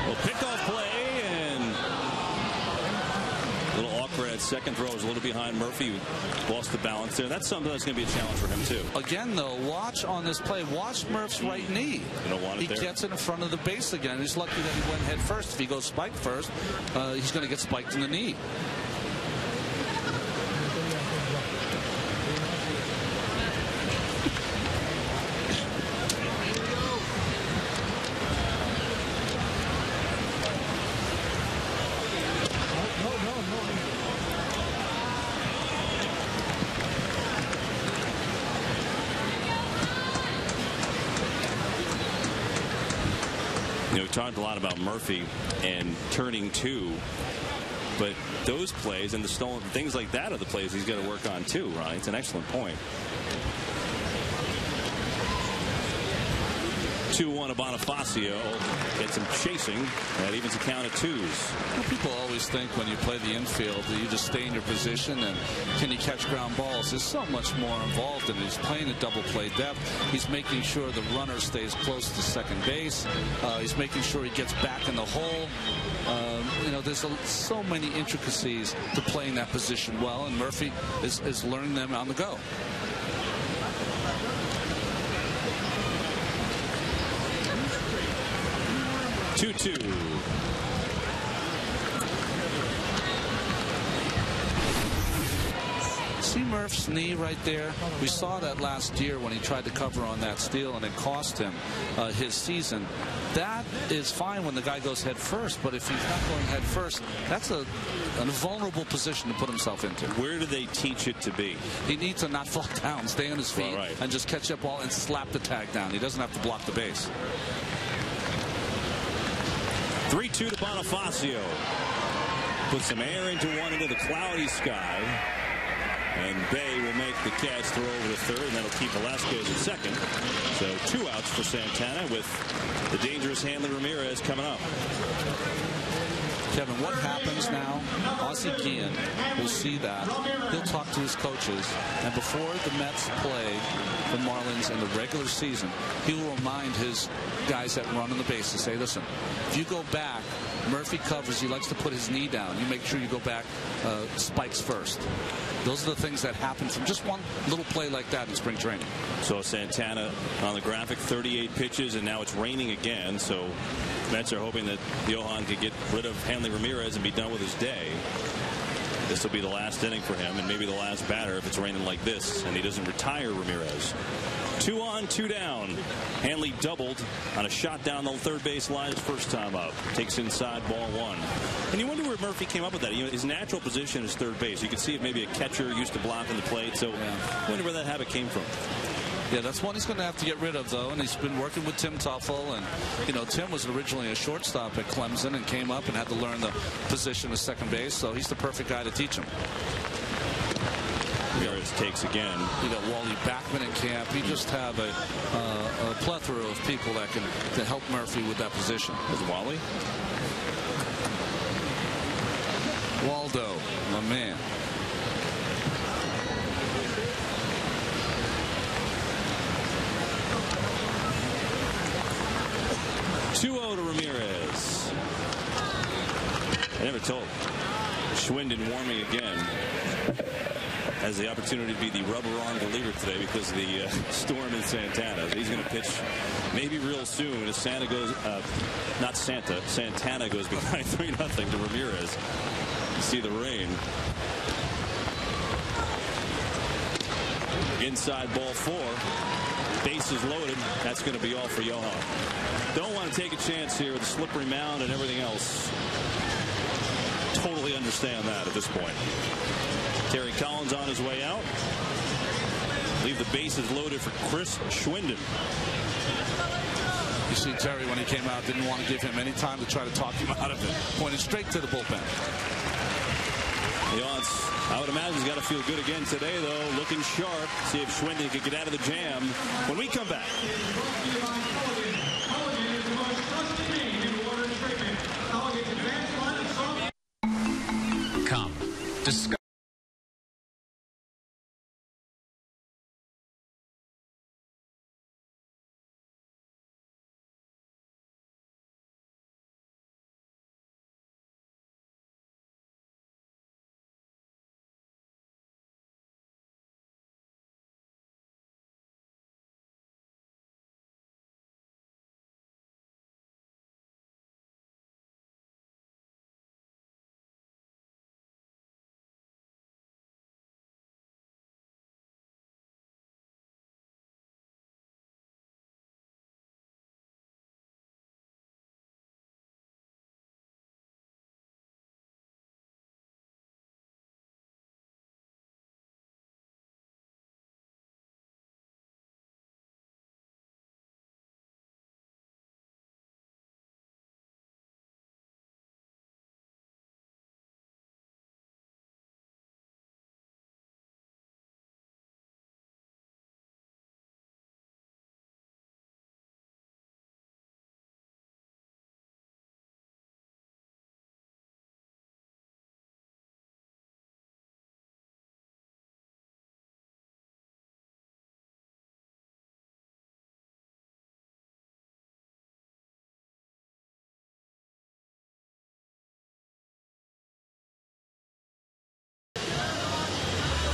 Well, pickoff play, and a little awkward at second throw. Was a little behind Murphy. Lost the balance there. That's something that's going to be a challenge for him, too. Again, though, watch on this play. Watch Murph's right knee. You don't want it there. He gets it in front of the base again. He's lucky that he went head first. If he goes spike first, he's going to get spiked in the knee. We talked a lot about Murphy and turning 2, but those plays and the stolen things like that are the plays he's got to work on too, right? It's an excellent point. 2-1 to Bonifacio. Gets him chasing. That evens a count of 2s. Well, people always think when you play the infield that you just stay in your position and can you catch ground balls. There's so much more involved in it. He's playing a double play depth. He's making sure the runner stays close to second base. He's making sure he gets back in the hole. You know, there's so many intricacies to playing that position well, and Murphy is learning them on the go. 2-2. See Murph's knee right there? We saw that last year when he tried to cover on that steal and it cost him his season. That is fine when the guy goes head first, but if he's not going head first, that's a vulnerable position to put himself into. Where do they teach it to be? He needs to not fall down, stay on his feet, and just catch that ball and slap the tag down. He doesn't have to block the base. 3-2 to Bonifacio. Put some air into one into the cloudy sky. And Bay will make the catch, throw over to third, and that'll keep Velasquez at second. So 2 outs for Santana with the dangerous Hanley Ramirez coming up. Kevin, what happens now? Ozzie Guillen will see that. He'll talk to his coaches, and before the Mets play the Marlins in the regular season, he will remind his guys that run on the base to say, listen, if you go back, Murphy covers, he likes to put his knee down. You make sure you go back spikes first. Those are the things that happen from just one little play like that in spring training. So Santana on the graphic, 38 pitches, and now it's raining again. So Mets are hoping that Johan could get rid of Hanley Ramirez and be done with his day. This will be the last inning for him and maybe the last batter if it's raining like this and he doesn't retire Ramirez. 2 on, 2 down. Hanley doubled on a shot down the third base line his first time up. Takes inside, ball 1. And you wonder where Murphy came up with that. You know, his natural position is third base. You can see if maybe a catcher used to block in the plate. So I wonder where that habit came from. Yeah, that's one he's going to have to get rid of, though, and he's been working with Tim Tuffle, and, you know, Tim was originally a shortstop at Clemson and came up and had to learn the position of second base, so he's the perfect guy to teach him. Ramirez takes again. You got Wally Backman in camp. You just have a plethora of people that can help Murphy with that position. Is Wally? Waldo, my man. To Ramirez. I never told. Schwinden warming again. Has the opportunity to be the rubber arm reliever today because of the storm in Santana. He's going to pitch maybe real soon as Santana goes behind 3-0 to Ramirez. You see the rain. Inside ball 4. Bases loaded. That's going to be all for Johan. Don't want to take a chance here with a slippery mound and everything else. Totally understand that at this point. Terry Collins on his way out. Leave the bases loaded for Chris Schwinden. You see Terry, when he came out, didn't want to give him any time to try to talk him out of it. Pointed straight to the bullpen. I would imagine he's got to feel good again today, though. Looking sharp. See if Schwindel can get out of the jam when we come back. Come. Discuss.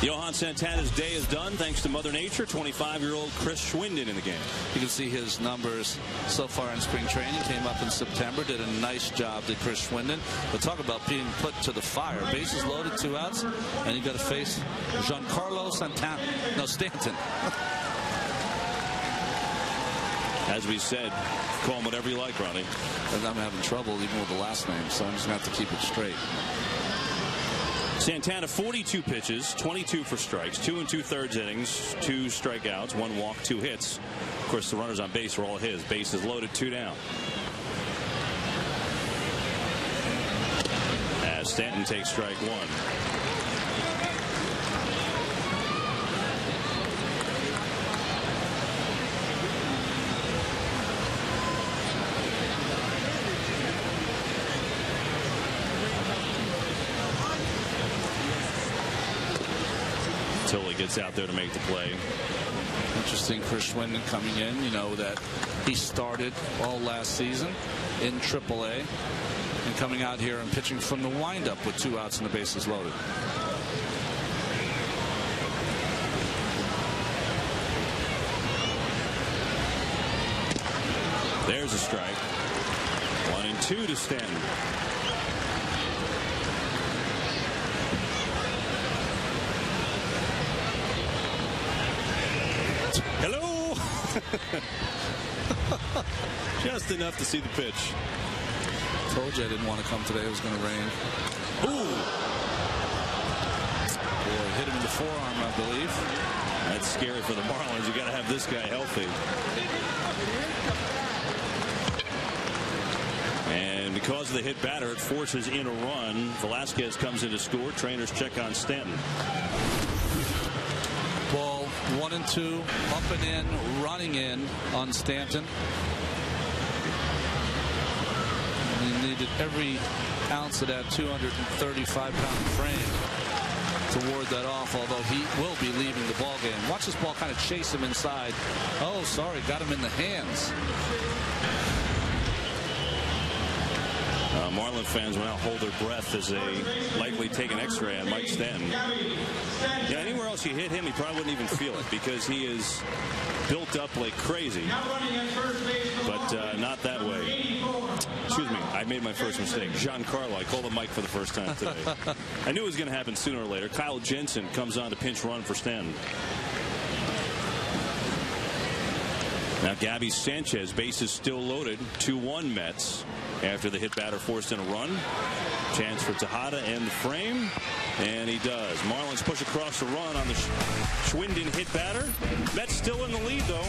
Johan Santana's day is done thanks to Mother Nature. 25-year-old Chris Schwindel in the game. You can see his numbers so far in spring training. Came up in September, did a nice job, did Chris Schwindel. But talk about being put to the fire. Bases loaded, 2 outs, and you got to face Giancarlo Stanton. As we said, call him whatever you like, Ronnie. And I'm having trouble even with the last name, so I'm just going to have to keep it straight. Santana, 42 pitches, 22 for strikes, 2 2/3 innings, 2 strikeouts, 1 walk, 2 hits. Of course, the runners on base are all his. Bases loaded, 2 down. As Stanton takes strike 1. Until he gets out there to make the play. Interesting, Chris Schwindel coming in. You know that he started all last season in AAA and coming out here and pitching from the windup with 2 outs and the bases loaded. There's a strike. 1-2 to Stanton. Hello. Just enough to see the pitch. Told you I didn't want to come today. It was going to rain. Ooh. Boy, hit him in the forearm, I believe. That's scary for the Marlins. You got to have this guy healthy. And because of the hit batter, it forces in a run. Velasquez comes in to score. Trainers check on Stanton. Ball 1-2, up and in, running in on Stanton. He needed every ounce of that 235-pound frame to ward that off, although he will be leaving the ball game. Watch this ball kind of chase him inside. Oh, sorry, got him in the hands. Marlin fans will now hold their breath as they likely take an X-ray on Mike Stanton. Yeah, anywhere else you hit him, he probably wouldn't even feel it because he is built up like crazy. But not that way. Excuse me, I made my first mistake. Giancarlo, I called him Mike for the first time today. I knew it was going to happen sooner or later. Kyle Jensen comes on to pinch run for Stanton. Now Gabby Sanchez, bases still loaded, 2-1 Mets after the hit batter forced in a run. Chance for Tejada and the frame, and he does. Marlins push across the run on the Schwindel hit batter. Mets still in the lead though.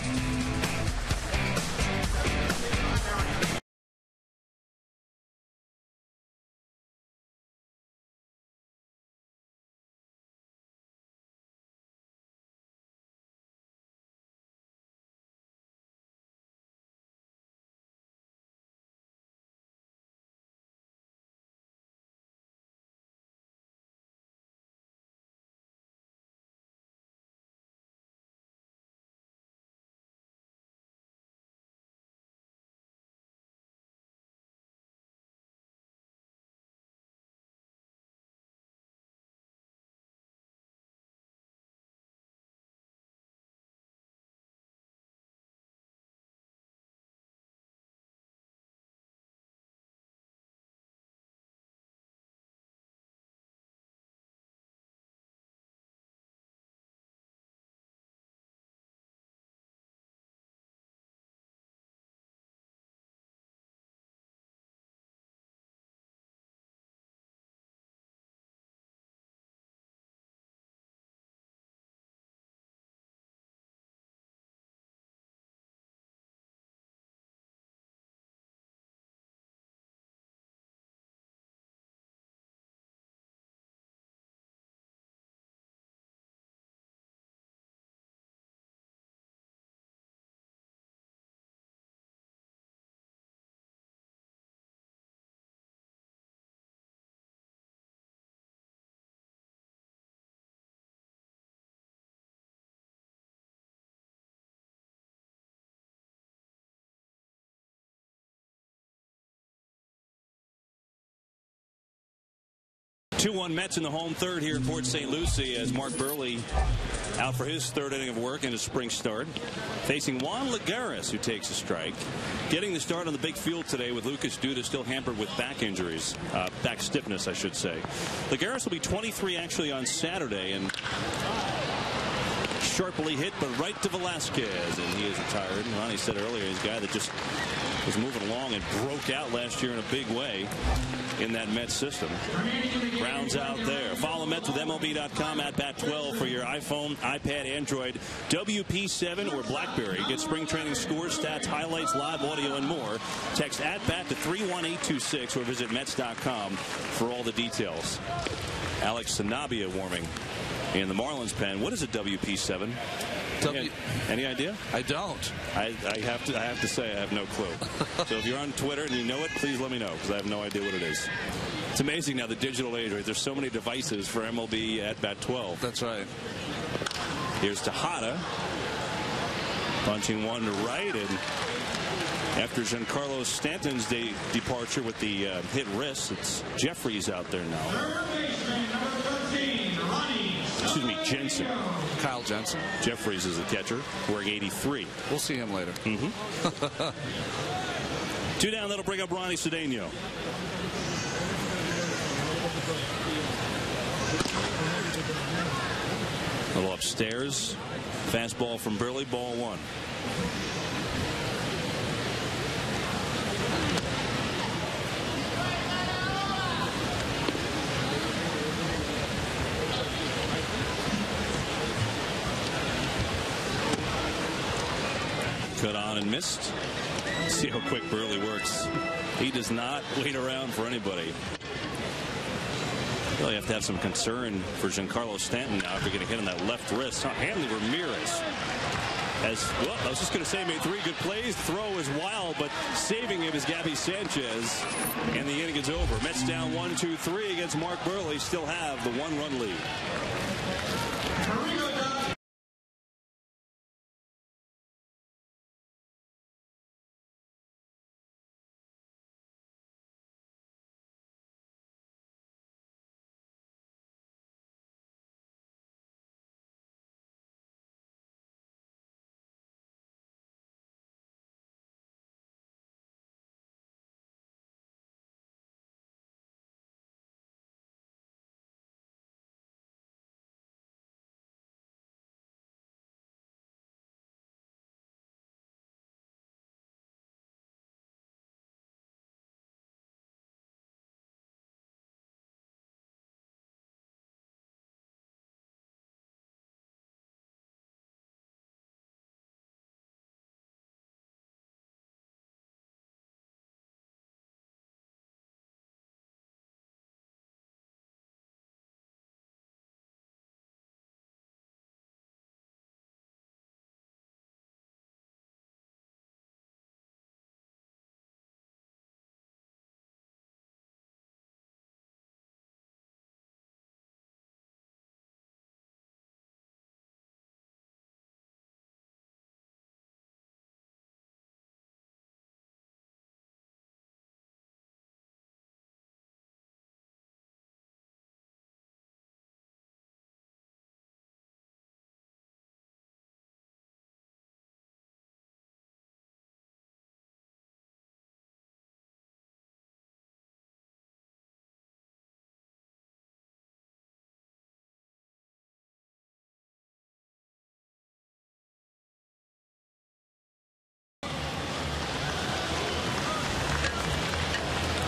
2-1 Mets in the home third here at Port St. Lucie as Mark Buehrle out for his third inning of work in his spring start. Facing Juan Lagares, who takes a strike. Getting the start on the big field today with Lucas Duda still hampered with back injuries. Back stiffness, I should say. Lagares will be 23 actually on Saturday, and sharply hit, but right to Velasquez, and he is retired. And Ronnie said earlier, he's a guy that just was moving along and broke out last year in a big way in that Mets system. Brown's out there. Follow Mets with MLB.com at Bat12 for your iPhone, iPad, Android, WP7, or BlackBerry. Get spring training scores, stats, highlights, live audio, and more. Text at Bat to 31826 or visit Mets.com for all the details. Alex Sanabia warming in the Marlins pen. What is a WP7? Any idea? I don't. I have to say I have no clue. So if you're on Twitter and you know it, please let me know, because I have no idea what it is. It's amazing now, the digital age, right? There's so many devices for MLB at Bat 12. That's right. Here's Tejada. Punching one to right, and after Giancarlo Stanton's departure with the hit wrist, it's Jeffries out there now. Excuse me, Jensen. Kyle Jensen. Jeffries is the catcher, wearing 83. We'll see him later. Two down, that'll bring up Ronnie Cedeno. A little upstairs. Fastball from Buehrle, ball one. Cut on and missed. See how quick Buehrle works. He does not wait around for anybody. Really have to have some concern for Giancarlo Stanton now after getting hit on that left wrist. Hanley Ramirez well, I was just going to say, made 3 good plays. Throw is wild, but saving him is Gabby Sanchez. And the inning is over. Mets down 1-2-3 against Mark Buehrle. Still have the 1-run lead.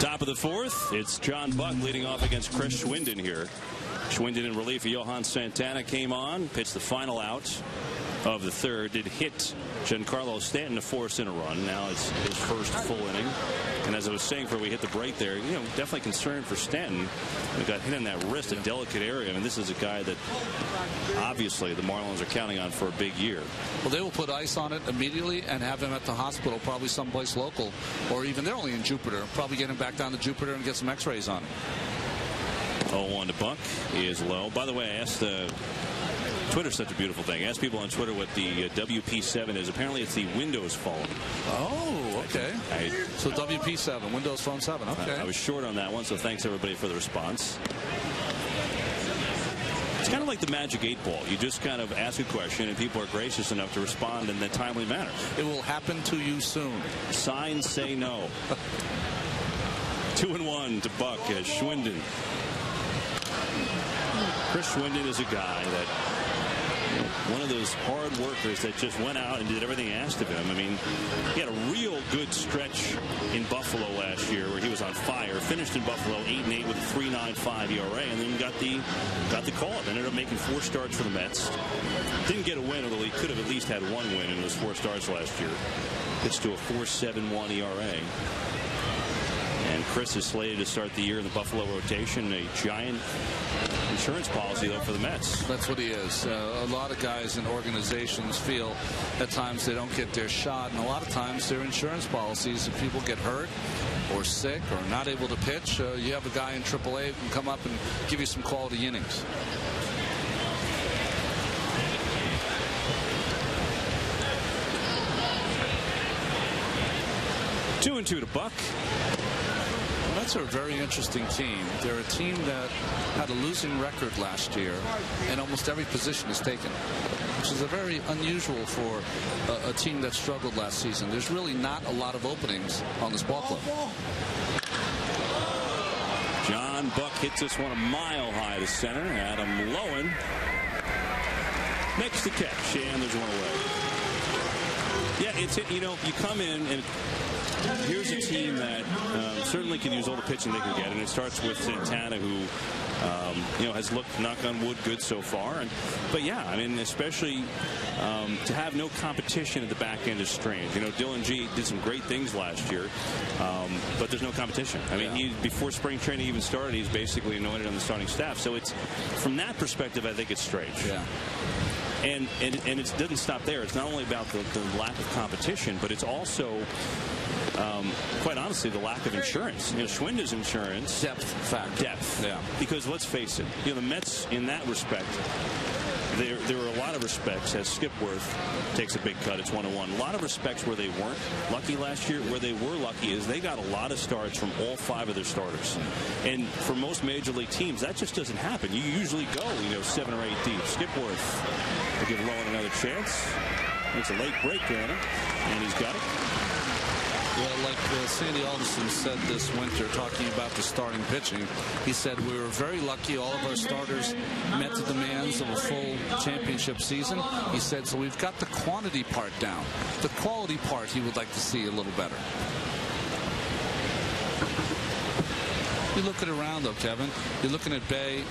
Top of the fourth, it's John Buck leading off against Chris Schwinden here. Schwinden in relief of Johan Santana came on, pitched the final out of the third, did hit Giancarlo Stanton to force in a run. Now it's his first full inning. And as I was saying before we hit the break there, definitely concerned for Stanton. He got hit in that wrist, a delicate area. I mean, this is a guy that obviously the Marlins are counting on for a big year. Well, they will put ice on it immediately and have him at the hospital, probably someplace local, or even they're only in Jupiter. Probably get him back down to Jupiter and get some x-rays on him. 0-1 to Buck is low. By the way, I asked Twitter's such a beautiful thing. Ask people on Twitter what the WP7 is. Apparently it's the Windows phone. Oh, okay. So WP7, Windows Phone 7. Okay. I was short on that one, so thanks everybody for the response. It's kind of like the Magic 8 Ball. You just kind of ask a question, and people are gracious enough to respond in a timely manner. It will happen to you soon. Signs say no. 2-1 to Buck as Schwinden. Chris Schwinden is a guy that, one of those hard workers that just went out and did everything asked of him. I mean, he had a real good stretch in Buffalo last year where he was on fire. Finished in Buffalo 8-8 with a 3.95 ERA, and then got the call up. Ended up making 4 starts for the Mets. Didn't get a win, although he could have at least had 1 win in those 4 starts last year. Pitched to a 4.71 ERA. And Chris is slated to start the year in the Buffalo rotation. A giant insurance policy, though, for the Mets. That's what he is. A lot of guys in organizations feel at times they don't get their shot, and a lot of times their insurance policies, if people get hurt or sick or not able to pitch, you have a guy in AAA who can come up and give you some quality innings. Two and 2 to Buck. That's a very interesting team. They're a team that had a losing record last year, and almost every position is taken, which is a very unusual for a team that struggled last season. There's really not a lot of openings on this ball club. John Buck hits this one a mile high to center. Adam Loewen makes the catch, and there's one away. Yeah, it's, you know, you come in and here's a team that certainly can use all the pitching they can get, and it starts with Santana, who you know, has looked, knock on wood, good so far. But yeah, I mean, especially to have no competition at the back end is strange. You know, Dylan G did some great things last year, but there's no competition. I mean, before spring training even started, he's basically anointed on the starting staff. So it's, from that perspective, I think it's strange. Yeah. And it doesn't stop there. It's not only about the lack of competition, but it's also, quite honestly, the lack of insurance. You know, Schwinden's insurance. Depth factor. Depth. Yeah. Because let's face it, you know, the Mets, in that respect, there are a lot of respects, as Skipworth takes a big cut. It's 1-1. A lot of respects where they weren't lucky last year. Where they were lucky is they got a lot of starts from all 5 of their starters. And for most major league teams, that just doesn't happen. You usually go, you know, 7 or 8 deep. Skipworth will give Loewen another chance. Makes a late break on him, and he's got it. Well, like Sandy Alderson said this winter, talking about the starting pitching, he said we were very lucky. All of our starters met the demands of a full championship season. He said, so we've got the quantity part down. The quality part he would like to see a little better. You look at it around, though, Kevin. You're looking at Bay.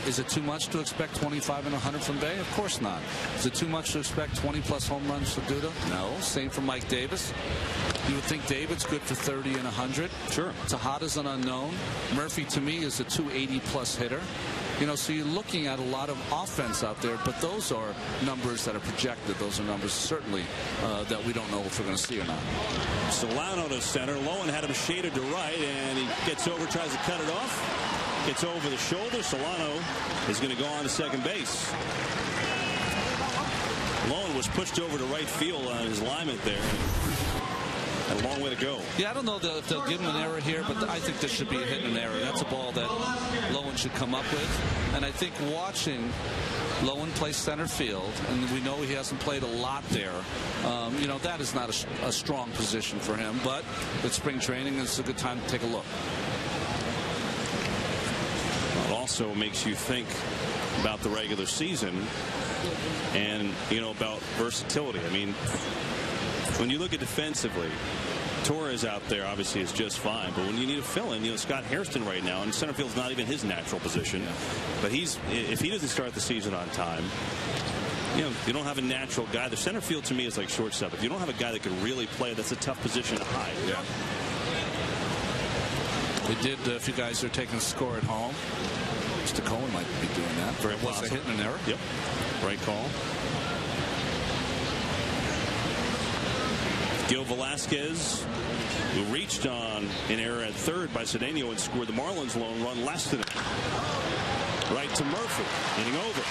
Is it too much to expect 25 and 100 from Bay? Of course not. Is it too much to expect 20-plus home runs for Duda? No. Same for Mike Davis. You would think David's good for 30 and 100. Sure. Tejada's an unknown. Murphy, to me, is a 280-plus hitter. You know, so you're looking at a lot of offense out there, but those are numbers that are projected. Those are numbers certainly that we don't know if we're going to see or not. Solano to center. Loewen had him shaded to right, and he gets over, tries to cut it off. Gets over the shoulder. Solano is going to go on to second base. Loewen was pushed over to right field on his alignment there. A long way to go. Yeah, I don't know if they'll give him an error here, but I think this should be a hit and an error. That's a ball that Loewen should come up with. And I think watching Loewen play center field, and we know he hasn't played a lot there, you know, that is not a strong position for him. But it's spring training, and it's a good time to take a look. It also makes you think about the regular season and, you know, about versatility. I mean, when you look at defensively, Torres out there obviously is just fine, but when you need a fill-in, you know, Scott Hairston right now, and center field's not even his natural position, but if he doesn't start the season on time, you know, you don't have a natural guy. The center field to me is like shortstop. If you don't have a guy that can really play, that's a tough position to hide. Yeah. We did, if you guys are taking a score at home, Mr. Cohen might be doing that. Very was possible. a hit and an error. Yep. Right call. Gil Velasquez, who reached on an error at third by Cedeno and scored the Marlins' lone run last to it. Right to Murphy, hitting over.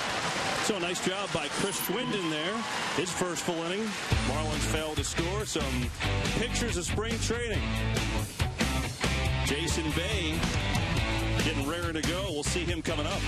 So a nice job by Chris Schwinden there. His first full inning. Marlins failed to score. Some pictures of spring training. Jason Bay getting rarer to go. We'll see him coming up.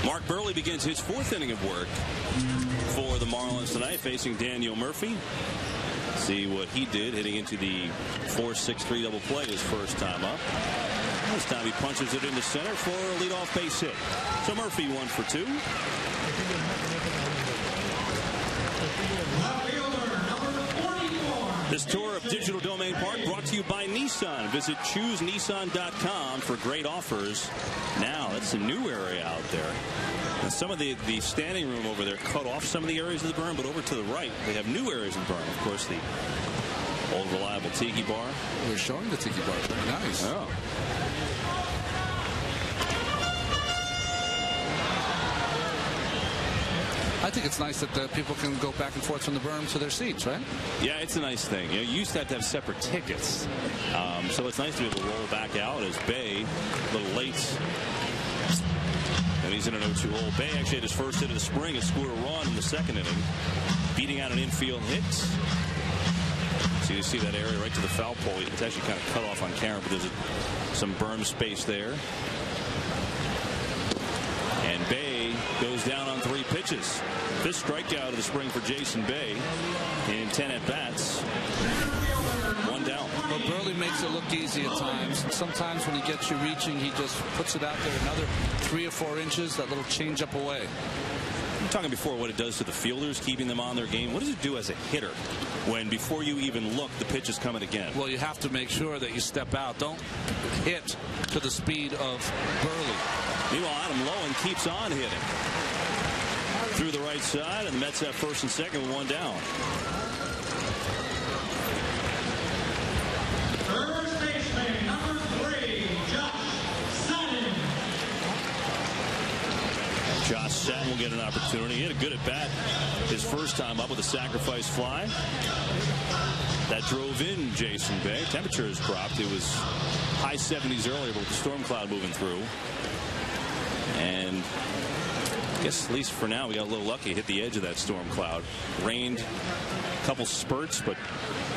Mark Buehrle begins his 4th inning of work for the Marlins tonight, facing Daniel Murphy. See what he did, hitting into the 4-6-3 double play his first time up. This time he punches it into center for a leadoff base hit. So Murphy 1 for 2. This tour of Digital Domain Park brought to you by Nissan. Visit ChooseNissan.com for great offers. Now, that's a new area out there. Now, some of the standing room over there cut off some of the areas of the berm, but over to the right, they have new areas in the berm. Of course, the old reliable Tiki Bar. We're showing the Tiki Bar. Very nice. Oh. I think it's nice that people can go back and forth from the berm to their seats, right? Yeah, it's a nice thing. You used to have separate tickets. So it's nice to be able to roll back out as Bay, a little late. And he's in an 0-2 hole. Bay actually had his first hit of the spring and scored a run in the 2nd inning, beating out an infield hit. So you see that area right to the foul pole. It's actually kind of cut off on camera, but there's some berm space there. And Bay goes down on 3 pitches. 5th strikeout of the spring for Jason Bay in 10 at-bats. 1 down. Well, Buehrle makes it look easy at times. Sometimes when he gets you reaching, he just puts it out there another 3 or 4 inches, that little change-up away. I'm talking before what it does to the fielders, keeping them on their game. What does it do as a hitter when before you even look, the pitch is coming again? Well, you have to make sure that you step out. Don't hit to the speed of Buehrle. Meanwhile, Adam Lowen keeps on hitting through the right side, and the Mets have 1st and 2nd with 1 down. First baseman, number 3, Josh Satin. Josh Satin will get an opportunity. He had a good at-bat his first time up with a sacrifice fly. That drove in Jason Bay. Temperature has dropped. It was high 70s earlier, but with the storm cloud moving through. And I guess at least for now we got a little lucky. Hit the edge of that storm cloud. Rained a couple spurts, but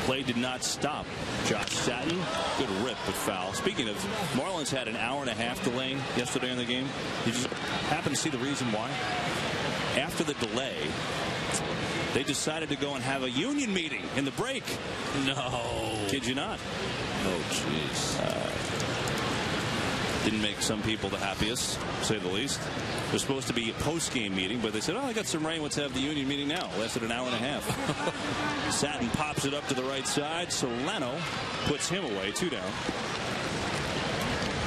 play did not stop. Josh Satin, good rip but foul. Speaking of, Marlins had an hour-and-a-half delay yesterday in the game. Did you happen to see the reason why? After the delay, they decided to go and have a union meeting in the break. No. Kid you not. Oh, jeez. Didn't make some people the happiest, to say the least. It was supposed to be a post-game meeting, but they said, oh, I got some rain. Let's have the union meeting now. Lasted an hour and a half. Satin pops it up to the right side. Solano puts him away. 2 down.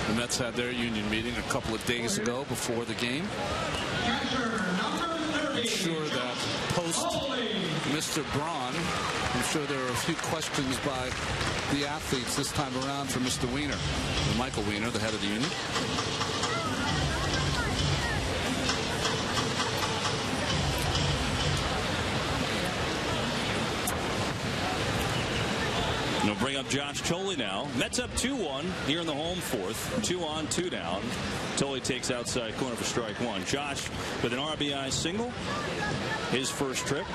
The Mets had their union meeting a couple of days ago before the game. I'm sure that post Mr. Braun, I'm sure there are a few questions by the athletes this time around for Mr. Weiner, Michael Weiner, the head of the union. And we'll bring up Josh Thole now. Mets up 2-1 here in the home 4th. 2 on, 2 down. Thole takes outside corner for strike 1. Josh with an RBI single. His first trip.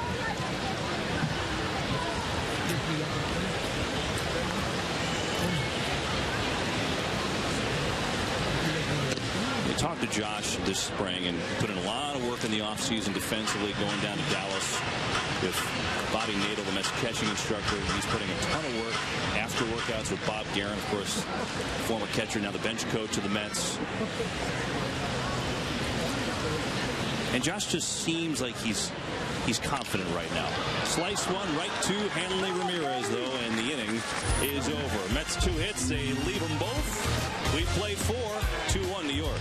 Talked to Josh this spring and put in a lot of work in the offseason defensively, going down to Dallas with Bobby Nadel, the Mets catching instructor. He's putting a ton of work after workouts with Bob Guerin, of course, former catcher, now the bench coach of the Mets. And Josh just seems like he's confident right now. Slice one right to Hanley Ramirez, though, and the inning is over. Mets 2 hits. They leave them both. We played 4, 2-1 New York.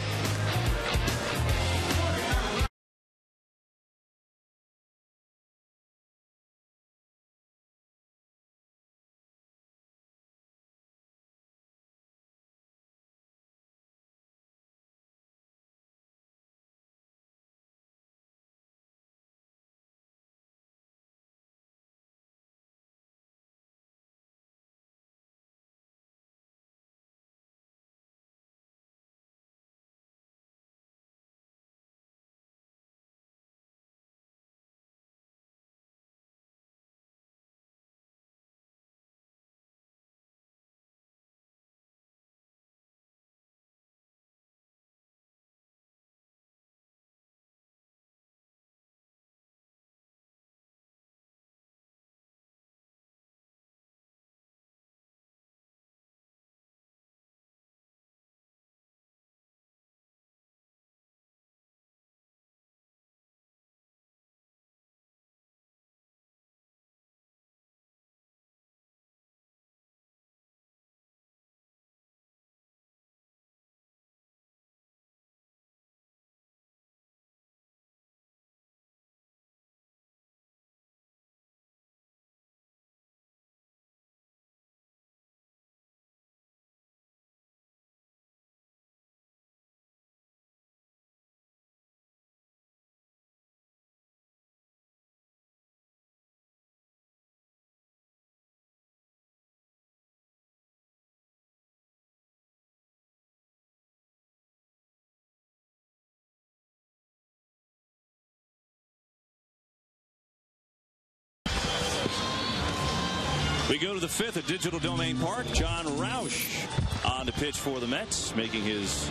We go to the 5th at Digital Domain Park. John Roush on the pitch for the Mets, making his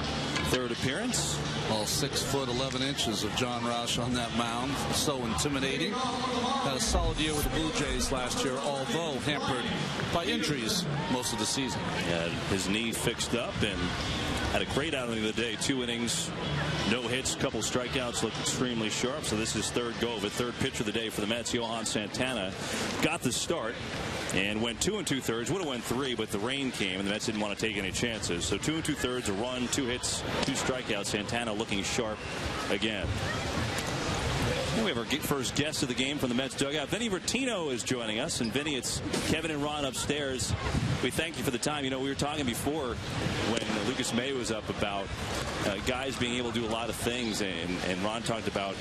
3rd appearance. Well, 6 foot 11 inches of John Roush on that mound. So intimidating. Had a solid year with the Blue Jays last year, although hampered by injuries most of the season. Had his knee fixed up and had a great outing the other day. 2 innings, no hits, couple strikeouts, looked extremely sharp. So this is 3rd go of it. 3rd pitcher of the day for the Mets. Johan Santana got the start and went 2 2/3. Would have went 3, but the rain came and the Mets didn't want to take any chances. So 2 2/3, a run, 2 hits, 2 strikeouts. Santana looking sharp again. And we have our first guest of the game from the Mets dugout. Vinny Rottino is joining us. And Vinny, it's Kevin and Ron upstairs. We thank you for the time. You know, we were talking before when Lucas May was up about guys being able to do a lot of things, and Ron talked about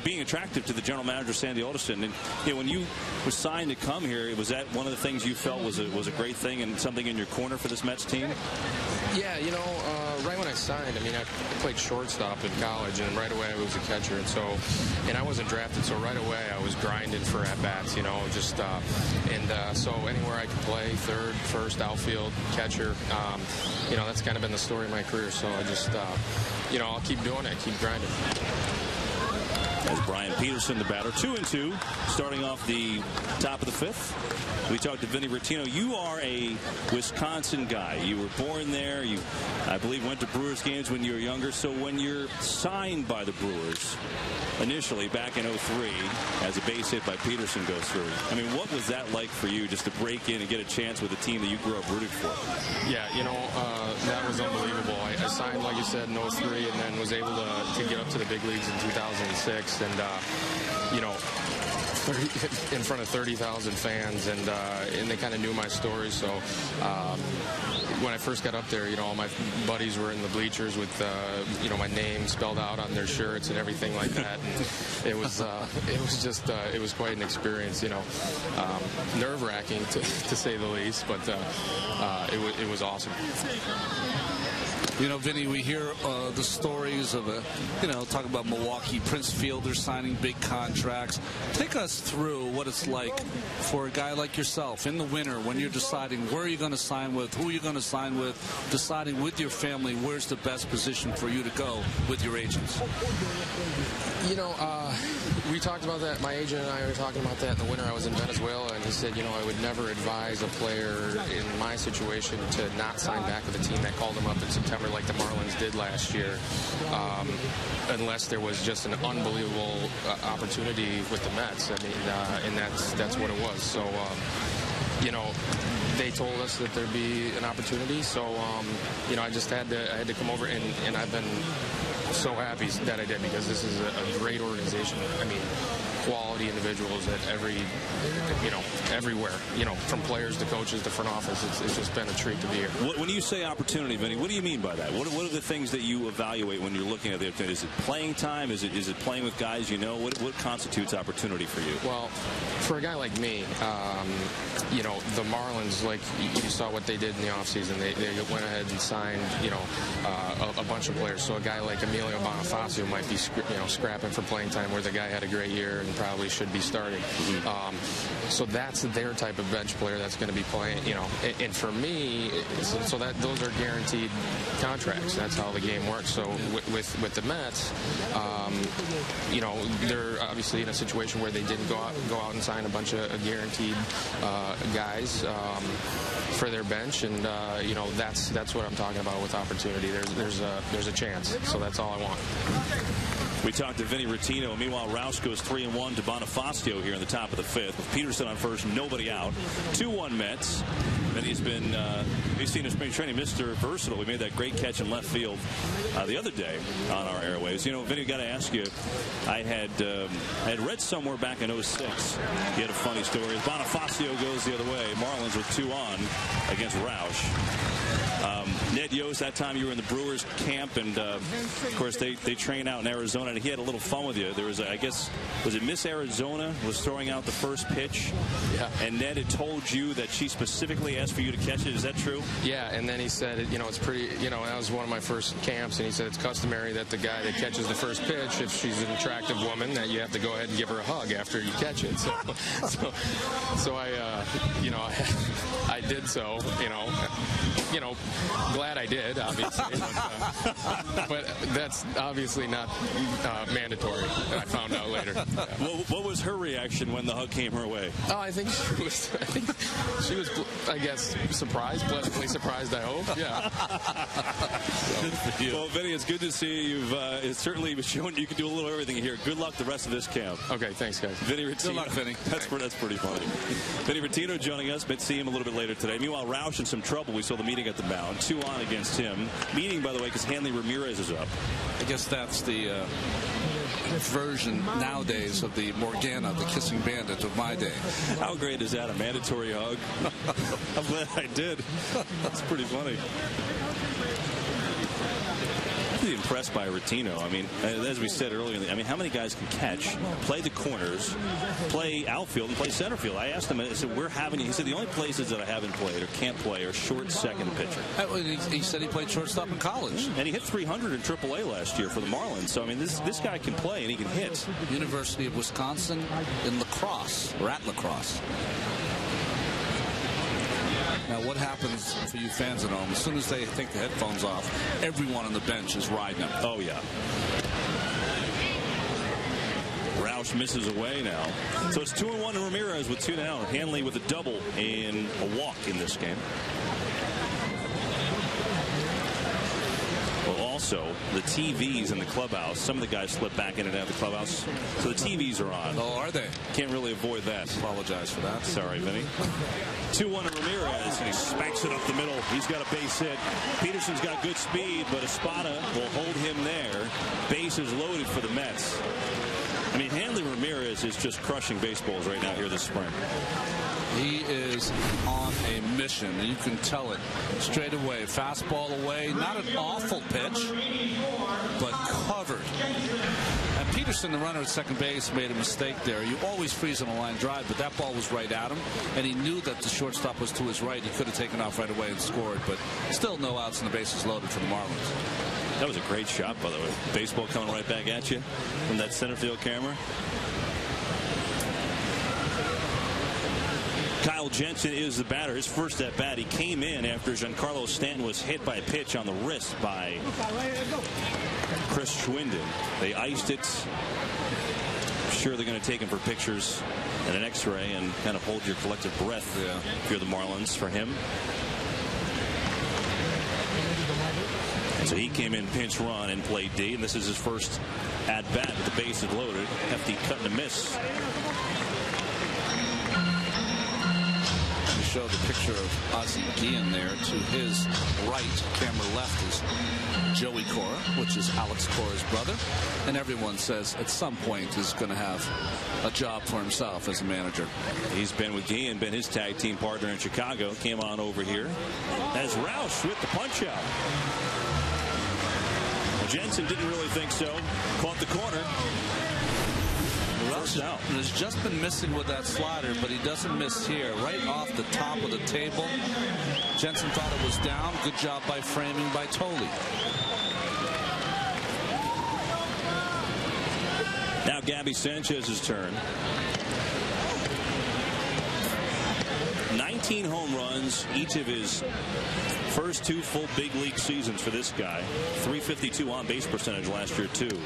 being attractive to the general manager Sandy Alderson. And when you were signed to come here, was that one of the things you felt was a great thing and something in your corner for this Mets team? Yeah, right when I signed, I played shortstop in college, and right away I was a catcher, and I wasn't drafted, so right away I was grinding for at bats, so anywhere I could play, 3rd, 1st, outfield, catcher, that's kind of been the story of my career. So I just, I'll keep doing it, keep grinding. As Brian Peterson, the batter, 2 2, starting off the top of the 5th. We talked to Vinny Rottino. You are a Wisconsin guy. You were born there. You, I believe, went to Brewers games when you were younger. So when you're signed by the Brewers, initially back in 03, as a base hit by Peterson goes through, what was that like for you, just to break in and get a chance with a team that you grew up rooting for? Yeah, that was unbelievable. I signed, like you said, in 03, and then was able to get up to the big leagues in 2006, and in front of 30,000 fans, and they kind of knew my story. So when I first got up there, all my buddies were in the bleachers with my name spelled out on their shirts and everything like that. And it was quite an experience. Nerve-wracking to say the least, but it was awesome. Vinny, we hear the stories of, talk about Milwaukee, Prince Fielder signing big contracts. Take us through what it's like for a guy like yourself in the winter when you're deciding where you're going to sign with, who you're going to sign with, deciding with your family where's the best position for you to go with your agents. We talked about that. My agent and I were talking about that in the winter. I was in Venezuela, and he said, I would never advise a player in my situation to not sign back with a team that called him up in September like the Marlins did last year, unless there was just an unbelievable opportunity with the Mets. And that's what it was. So, they told us that there'd be an opportunity. So, I just had to come over, and I've been so happy that I did, because this is a great organization. Quality individuals at everywhere, from players to coaches to front office. It's just been a treat to be here. When you say opportunity, Vinny, what do you mean by that? What are the things that you evaluate when you're looking at the opportunity? Is it playing time? Is it playing with guys What constitutes opportunity for you? Well, for a guy like me, the Marlins, like you saw what they did in the offseason. They went ahead and signed, a bunch of players. So a guy like Emilio Bonifacio might be, scrapping for playing time, where the guy had a great year and probably should be starting. So that's their type of bench player that's going to be playing, and for me, so that those are guaranteed contracts. That's how the game works. So with the Mets, they're obviously in a situation where they didn't go out and sign a bunch of guaranteed guys for their bench, and that's what I'm talking about with opportunity. There's a chance. So that's all I want. We talked to Vinny Rottino. Meanwhile, Roush goes 3-1 to Bonifacio here in the top of the 5th. With Peterson on first, nobody out. 2-1 Mets. Vinny's been, he's seen his spring training, Mr. Versatile. We made that great catch in left field the other day on our airwaves. Vinny, got to ask you, I had read somewhere back in 06, he had a funny story. Bonifacio goes the other way. Marlins with 2 on against Roush. Ned Yost, that time you were in the Brewers camp, and of course they train out in Arizona, and he had a little fun with you. There was, I guess, was it Miss Arizona was throwing out the first pitch? Yeah. And Ned had told you that she specifically asked for you to catch it. Is that true? Yeah, and then he said, it's pretty, that was one of my first camps, and he said it's customary that the guy that catches the first pitch, if she's an attractive woman, that you have to go ahead and give her a hug after you catch it. So I, I did so, glad I did, obviously. But that's obviously not mandatory, I found out later. Yeah. What was her reaction when the hug came her way? Oh, I think she was, I guess, surprised, pleasantly surprised, I hope. Yeah. Good for you. Well, Vinny, it's good to see you. It's certainly shown you can do a little everything here. Good luck the rest of this camp. Okay, thanks, guys. Vinny Rottino. Good luck, Vinny. That's pretty funny. Vinny Rottino joining us. But see him a little bit later today. Meanwhile, Roush in some trouble. We saw the meeting at the mound. 2 on against him. Meeting, by the way, because Hanley Ramirez is up. I guess that's the version nowadays of the Morgana, the kissing bandit of my day. How great is that? A mandatory hug? I'm glad I did. That's pretty funny. Pretty impressed by Rottino. I mean, as we said earlier, how many guys can catch, play the corners, play outfield, and play center field? I asked him, I said, he said, the only places that I haven't played or can't play are short second pitcher. He said he played shortstop in college. And he hit 300 in AAA last year for the Marlins. So, I mean, this guy can play and he can hit. University of Wisconsin in lacrosse, or at lacrosse. Now, what happens for you fans at home? As soon as they take the headphones off, everyone on the bench is riding them. Oh, yeah. Roush misses away now. So it's 2-1 to Ramirez with 2 down. Hanley with a double and a walk in this game. Well, also, the TVs in the clubhouse. Some of the guys slip back in and out of the clubhouse. So the TVs are on. Oh, are they? Can't really avoid that. Apologize for that. Sorry, Vinny. 2-1 to Ramirez, and he spanks it up the middle. He's got a base hit. Peterson's got good speed, but Espada will hold him there. Bases loaded for the Mets. I mean, Hanley Ramirez is just crushing baseballs right now here this spring. He is on a mission, and you can tell it straight away. Fastball away, not an awful pitch, but covered. And Peterson, the runner at second base, made a mistake there. You always freeze on a line drive, but that ball was right at him, and he knew that the shortstop was to his right. He could have taken off right away and scored, but still no outs and the bases loaded for the Marlins. That was a great shot, by the way. Baseball coming right back at you from that center field camera. Kyle Jensen is the batter. His first at bat. He came in after Giancarlo Stanton was hit by a pitch on the wrist by Chris Schwinden. They iced it. I'm sure they're going to take him for pictures and an x-ray and kind of hold your collective breath if you're the Marlins for him. And so he came in pinch run and played D, and this is his first at bat with the bases loaded. Hefty cut and a miss. Show the picture of Ozzie Guillen there. To his right, camera left, is Joey Cora, which is Alex Cora's brother. And everyone says at some point he's going to have a job for himself as a manager. He's been with Guillen, been his tag team partner in Chicago. Came on over here as Roush with the punch out. Well, Jensen didn't really think so. Caught the corner. Roush has just been missing with that slider, but he doesn't miss here. Right off the top of the table. Jensen thought it was down. Good job by framing by Thole. Now Gabby Sanchez's turn. 19 home runs, each of his first 2 full big league seasons for this guy. .352 on base percentage last year, too.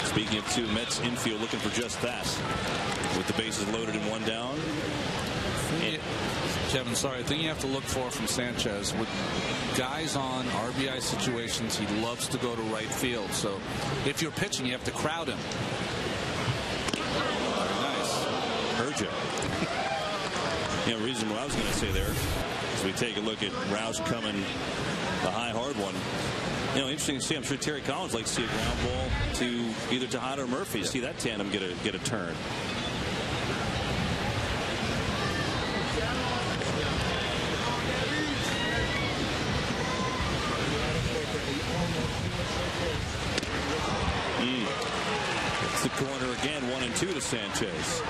Speaking of 2, Mets infield looking for just that. With the bases loaded and 1 down. Kevin, sorry, the thing you have to look for from Sanchez, with guys on RBI situations, he loves to go to right field. So if you're pitching, you have to crowd him. Very nice. Heard you. The reason what I was going to say there is we take a look at Roush coming the high hard one. Interesting to see. I'm sure Terry Collins likes to see a ground ball to either Tejada or Murphy. See that tandem get a turn. Gets the corner again, 1-2 to Sanchez.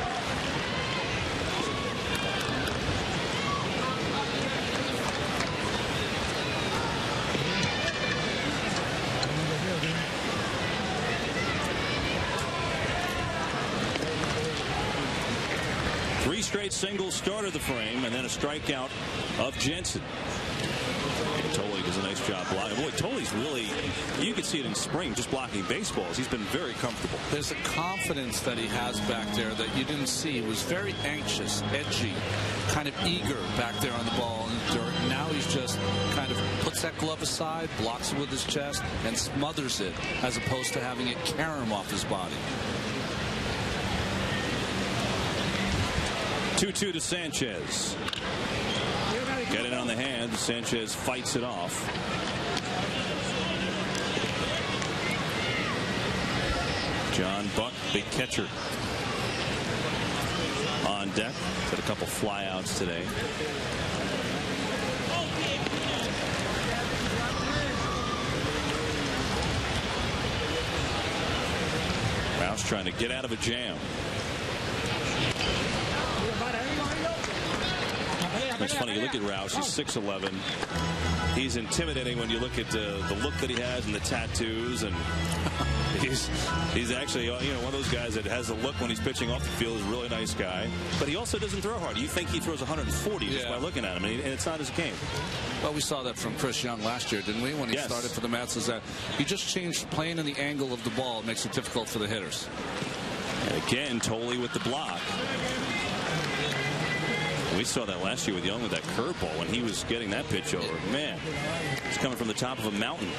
Three straight singles started the frame, and then a strikeout of Jensen. Tolley does a nice job blocking. Boy, Tolley's really, you can see it in spring, just blocking baseballs. He's been very comfortable. There's a confidence that he has back there that you didn't see. He was very anxious, edgy, kind of eager back there on the ball in the dirt. Now he's just kind of puts that glove aside, blocks it with his chest, and smothers it, as opposed to having it carry him off his body. 2-2 to Sanchez. Got it on the hand. Sanchez fights it off. John Buck, big catcher, on deck. Had a couple flyouts today. Roush trying to get out of a jam. It's funny, you look at Roush, he's 6'11". He's intimidating when you look at the look that he has and the tattoos, and he's actually, you know, one of those guys that has a look when he's pitching off the field. Is a really nice guy, but he also doesn't throw hard. You think he throws 140 just by looking at him, and it's not his game. Well, we saw that from Chris Young last year, didn't we, when he started for the Mets? Is that he just changed playing in the angle of the ball. It makes it difficult for the hitters. And again, Tolley with the block. We saw that last year with Young with that curveball when he was getting that pitch over. Man, it's coming from the top of a mountain.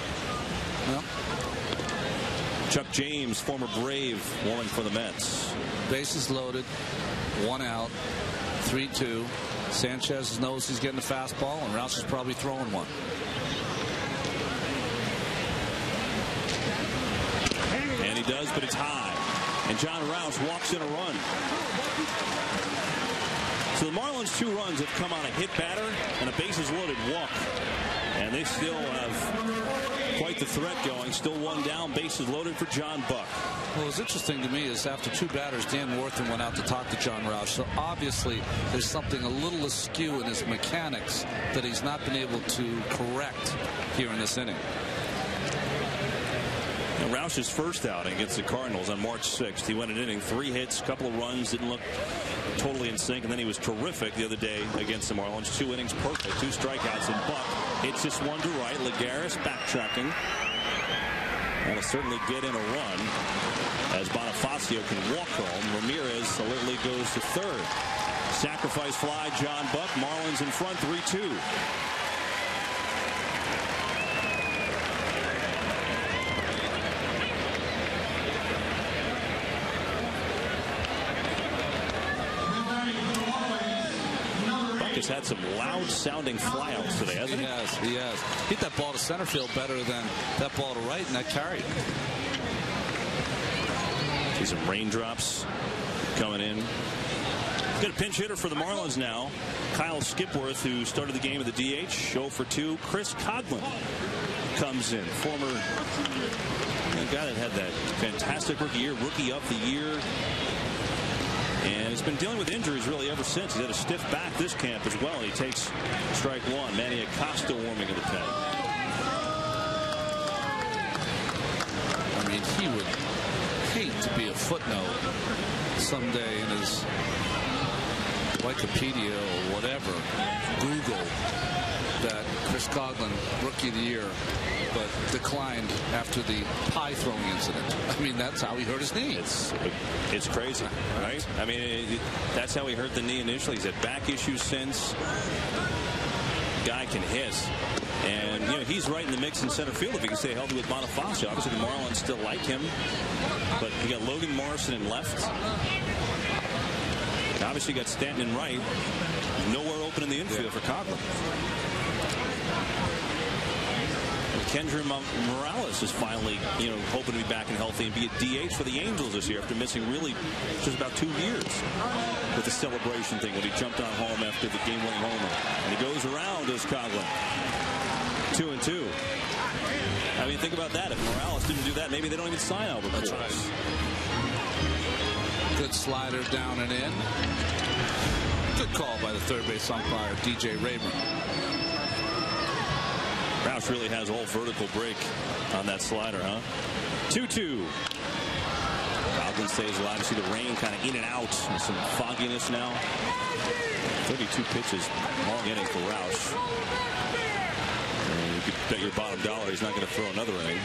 Well, Chuck James, former Brave, warming for the Mets. Bases loaded, 1 out, 3-2. Sanchez knows he's getting a fastball, and Roush is probably throwing one. And he does, but it's high. And John Roush walks in a run. So the Marlins' 2 runs have come on a hit batter and a bases loaded walk. And they still have quite the threat going. Still 1 down, bases loaded for John Buck. Well, what's interesting to me is after 2 batters, Dan Warthen went out to talk to John Roush. So obviously there's something a little askew in his mechanics that he's not been able to correct here in this inning. Roush's first outing against the Cardinals on March 6th. He went an inning, 3 hits, a couple of runs, didn't look totally in sync, and then he was terrific the other day against the Marlins. 2 innings perfect, 2 strikeouts, and Buck hits this one to right. Lagares backtracking. That'll certainly get in a run as Bonifacio can walk home. Ramirez alertly goes to third. Sacrifice fly, John Buck. Marlins in front, 3-2. Has had some loud sounding flyouts today, hasn't he? He has. Hit that ball to center field better than that ball to right, and that carried. See some raindrops coming in. Got a pinch hitter for the Marlins now. Kyle Skipworth, who started the game at the DH, 0 for 2. Chris Coghlan comes in. Former guy that had that fantastic rookie year, rookie of the year. And he's been dealing with injuries really ever since. He's had a stiff back this camp as well. He takes strike 1. Manny Acosta warming in the pen. I mean, he would hate to be a footnote someday in his Wikipedia or whatever, Google, that Chris Coghlan, rookie of the year, but declined after the pie throwing incident. I mean, that's how he hurt his knee. It's crazy, right? I mean, that's how he hurt the knee initially. He's had back issues since. Guy can hit. And, you know, he's right in the mix in center field if he can stay healthy with Bonifacio. Obviously, the Marlins still like him. But you got Logan Morrison in left. And obviously, you got Stanton in right. Nowhere open in the infield for Coghlan. Kendry Morales is finally, you know, hoping to be back and healthy and be a DH for the Angels this year after missing really just about 2 years with the celebration thing when he jumped on home after the game-winning homer. And he goes around as Coghlan. 2-2. I mean, think about that. If Morales didn't do that, maybe they don't even sign Albert Pujols. That's right. Good slider down and in. Good call by the third base umpire, DJ Rayburn. Roush really has a whole vertical break on that slider, huh? 2-2. Coghlan stays alive. You see the rain kind of in and out. And some fogginess now. 32 pitches. Long inning for Roush. And you could bet your bottom dollar he's not going to throw another inning.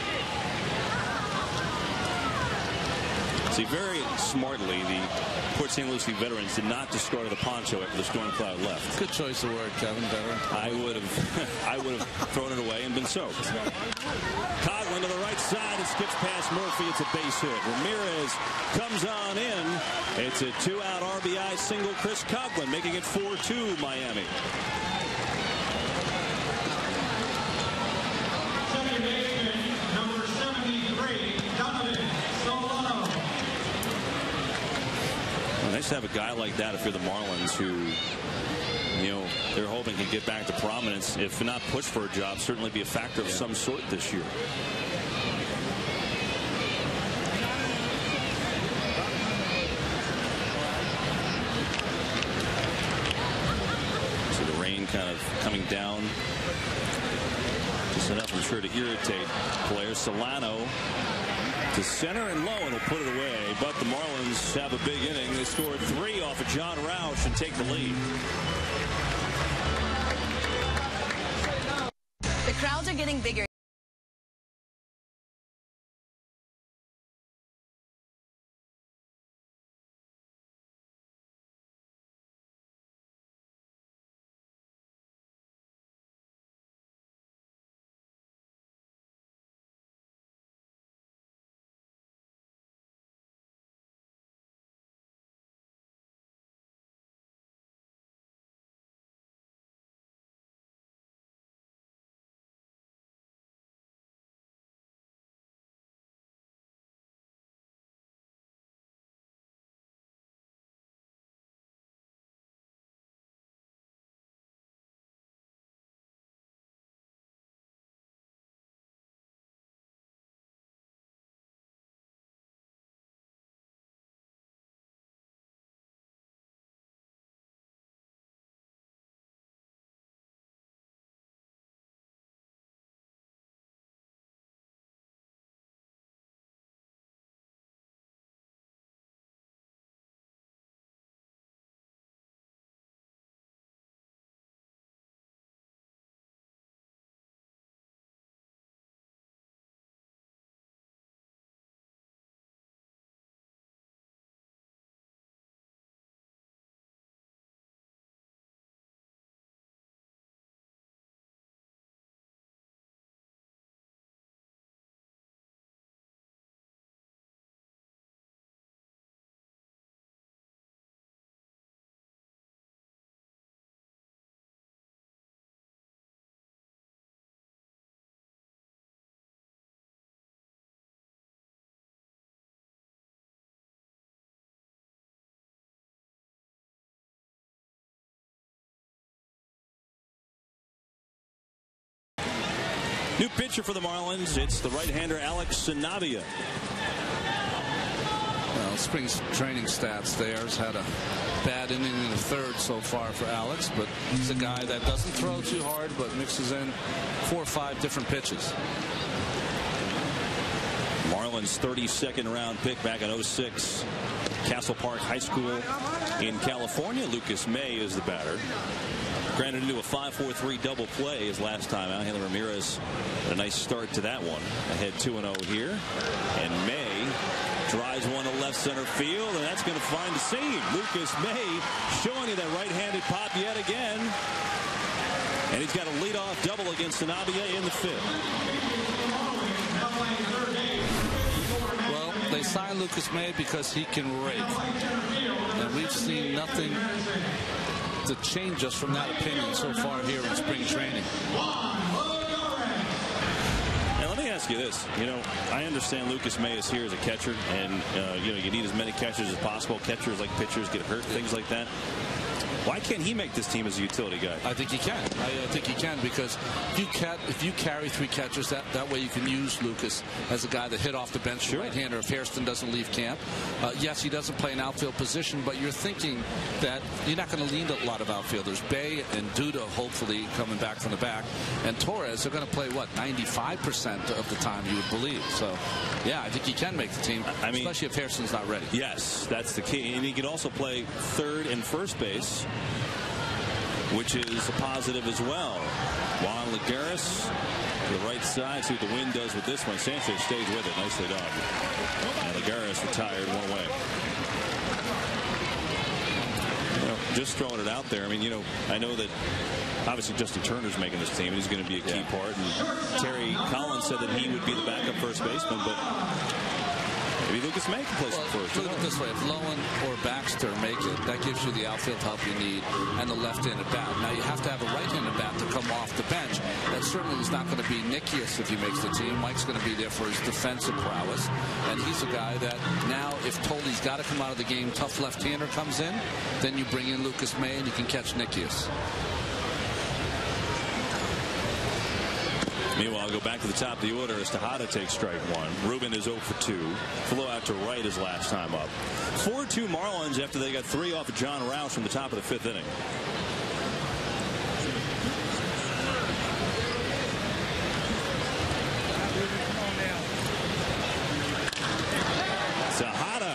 See, very smartly, the Port St. Lucie veterans did not discard the poncho after the storm cloud left. Good choice of word, Kevin. Veteran. I would have thrown it away and been soaked. Coghlan to the right side and skips past Murphy. It's a base hit. Ramirez comes on in. It's a 2-out RBI single. Chris Coghlan making it 4-2 Miami. Second baseman, number 73, Donovan Solano. Well, nice to have a guy like that if you're the Marlins who, you know, they're hoping can get back to prominence. If not push for a job, certainly be a factor of some sort this year. So the rain kind of coming down. Just enough, I'm sure, to irritate players. Solano to center and low, and will put it away. But the Marlins have a big inning. They scored 3 off of John Roush and take the lead. The crowds are getting bigger. New pitcher for the Marlins. It's the right-hander Alex Sanabia. Well, spring training stats there. Has had a bad inning in the third so far for Alex, but he's a guy that doesn't throw too hard, but mixes in 4 or 5 different pitches. Marlins 32nd round pick back in 06. Castle Park High School in California. Lucas May is the batter. Granted into a 5-4-3 double play his last time out. Hanley Ramirez a nice start to that one. Ahead 2-0 here. And May drives one to left center field, and that's going to find a seam. Lucas May showing you that right-handed pop yet again. And he's got a leadoff double against Sanabia in the 5th. Well, they signed Lucas May because he can rake. And we've seen nothing to change us from that opinion so far here in spring training. Now, let me ask you this. You know, I understand Lucas May is here as a catcher, and, you know, you need as many catchers as possible. Catchers, like pitchers, get hurt, things like that. Why can't he make this team as a utility guy? I think he can. I think he can, because if you carry 3 catchers, that way you can use Lucas as a guy that hit off the bench, sure. right-hander, if Hairston doesn't leave camp. Yes, he doesn't play an outfield position, but you're thinking that you're not going to lean a lot of outfielders. Bay and Duda, hopefully, coming back from the back, and Torres are going to play, what, 95% of the time, you would believe. So, yeah, I think he can make the team, especially if Hairston's not ready. Yes, that's the key. And he could also play third and first base, which is a positive as well. Juan Lagares to the right side. See what the wind does with this one. Sanchez stays with it. Nicely done. And Lagares retired, 1 away. Just throwing it out there. I mean, I know that obviously Justin Turner's making this team, and he's going to be a key part. And Terry Collins said that he would be the backup first baseman, but maybe Lucas May can play first. Look at it this way. If Lowen or Baxter make it, that gives you the outfield help you need and the left-handed bat. Now, you have to have a right-handed bat to come off the bench. That certainly is not going to be Nikias if he makes the team. Mike's going to be there for his defensive prowess. And he's a guy that now, if Toley's got to come out of the game, tough left-hander comes in, then you bring in Lucas May and you can catch Nikias. Meanwhile, I'll go back to the top of the order as Tejada takes strike 1. Ruben is 0 for 2. Flew out to right his last time up. 4-2 Marlins after they got 3 off of John Roush from the top of the 5th inning. Tejada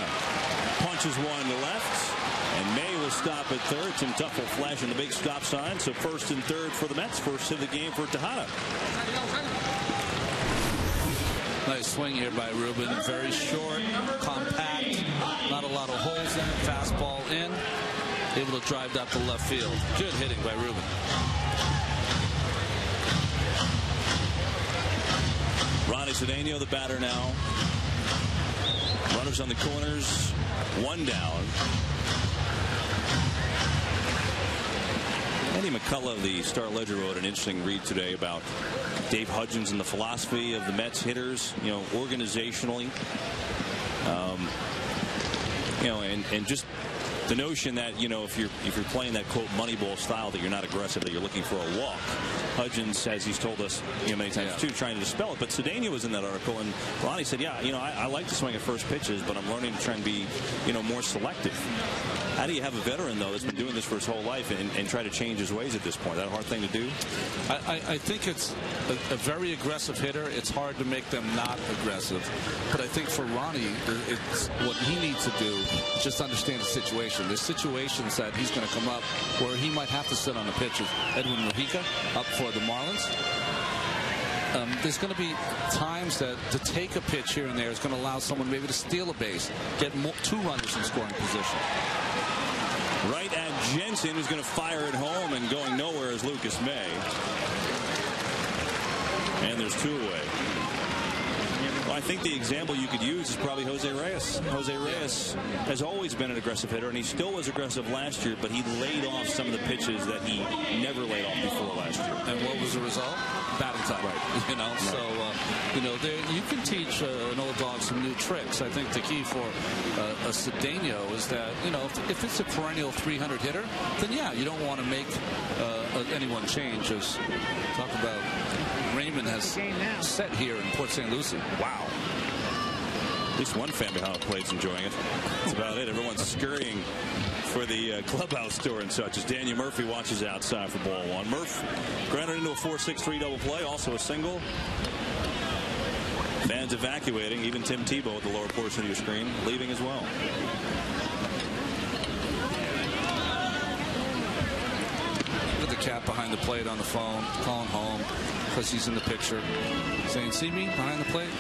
punches one to left. And May will stop at third. Tim Tuffle flashing the big stop sign. So first and third for the Mets. First of the game for Tejada. Nice swing here by Ruben. Very short, compact, not a lot of holes in it. Fastball in. Able to drive that to left field. Good hitting by Ruben. Ronnie Cedeno, the batter now. Runners on the corners. 1 down. Eddie McCullough, the Star Ledger, wrote an interesting read today about Dave Hudgens and the philosophy of the Mets hitters, organizationally, and just the notion that, if you're playing that quote Moneyball style, that you're not aggressive, that you're looking for a walk. Hudgens, as he's told us many times too, trying to dispel it. But Cedeno was in that article, and Ronnie said, I like to swing at first pitches, but I'm learning to try and be, more selective. How do you have a veteran, though, that's been doing this for his whole life and try to change his ways at this point? Is that a hard thing to do? I think it's a very aggressive hitter. It's hard to make them not aggressive. But I think for Ronnie, it's what he needs to do is just understand the situation. There's situations that he's going to come up where he might have to sit on a pitch of Edwin Mujica up for the Marlins. There's going to be times that to take a pitch here and there is going to allow someone maybe to steal a base, get 2 runners in scoring position. Right at Jensen, who's going to fire it home, and going nowhere is Lucas May. And there's 2 away. Well, I think the example you could use is probably Jose Reyes. Jose Reyes has always been an aggressive hitter, and he still was aggressive last year, but he laid off some of the pitches that he never laid off before last year. And what was the result? Batting time. Right. Right. So, you can teach an old dog some new tricks. I think the key for a Cedeno is that, if it's a perennial 300 hitter, then you don't want to make anyone change. As talk about Raymond has set here in Port St. Lucie. Wow. At least one fan behind the plate's enjoying it. That's about it. Everyone's scurrying for the clubhouse tour and such as Daniel Murphy watches outside for ball 1. Murph grounded into a 4-6-3 double play, also a single. Fans evacuating. Even Tim Tebow at the lower portion of your screen leaving as well. Look at the cat behind the plate on the phone, calling home because he's in the picture, saying, "See me behind the plate,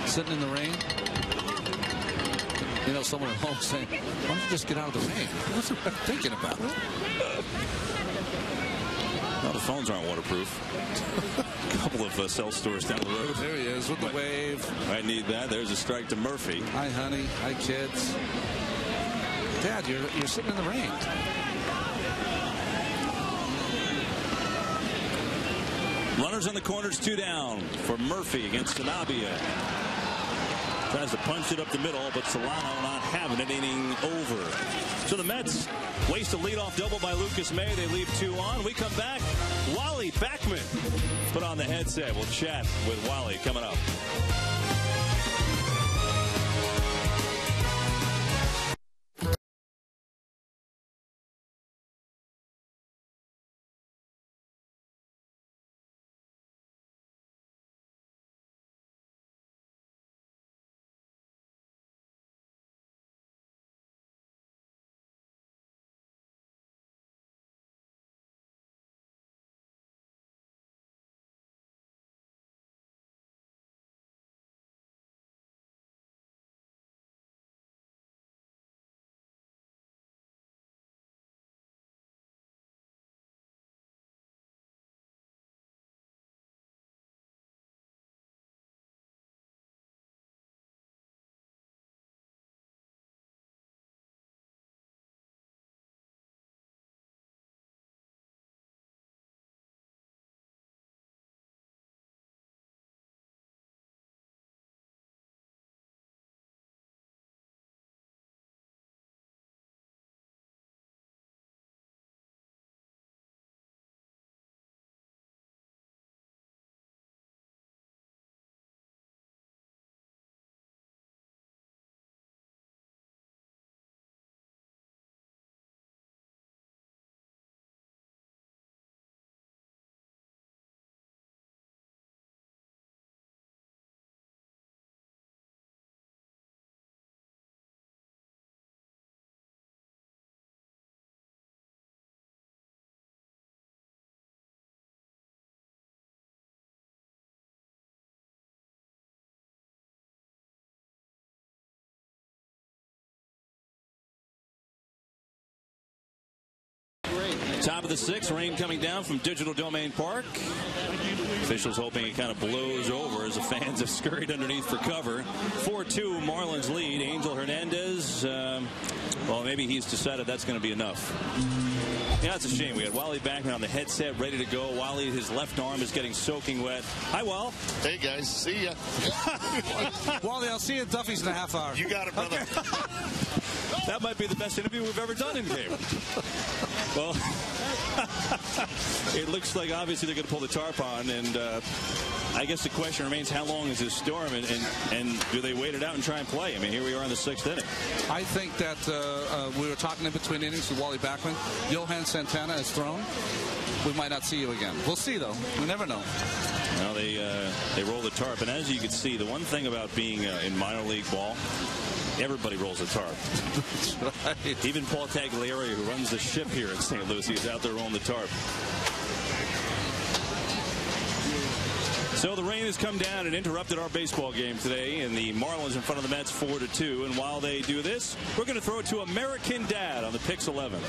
sitting in the rain." Someone at home saying, "Why don't you just get out of the rain?" What's he thinking about? Well, the phones aren't waterproof. A couple of cell stores down the road. There he is with the wave. I need that. There's a strike to Murphy. Hi, honey. Hi, kids. Dad, you're sitting in the rain. Runners on the corners, 2 down for Murphy against Sanabia. Tries to punch it up the middle, but Solano not having it, inning over. So the Mets waste a leadoff double by Lucas May. They leave 2 on. We come back. Wally Backman put on the headset. We'll chat with Wally coming up. Top of the 6th, rain coming down from Digital Domain Park. Officials hoping it kind of blows over as the fans have scurried underneath for cover. 4-2 Marlins lead. Angel Hernandez, well, maybe he's decided that's going to be enough. Yeah, it's a shame. We had Wally Backman on the headset ready to go. Wally, his left arm is getting soaking wet. Hi, Wal. Hey, guys. See ya. Wally, I'll see you at Duffy's in a half hour. You got it, brother. Okay. That might be the best interview we've ever done in game. Well, it looks like obviously they're going to pull the tarp on, and I guess the question remains, how long is this storm, and do they wait it out and try and play? I mean, here we are in the 6th inning. I think that we were talking in between innings with Wally Backman. Johan Santana is thrown. We might not see you again. We'll see, though. We never know. Well, they roll the tarp, and as you can see, the one thing about being in minor league ball, everybody rolls a tarp. That's right. Even Paul Tagliari, who runs the ship here in St. Lucie, is out there rolling the tarp. So the rain has come down and interrupted our baseball game today, and the Marlins in front of the Mets 4-2. And while they do this, we're going to throw it to American Dad on the Pix 11.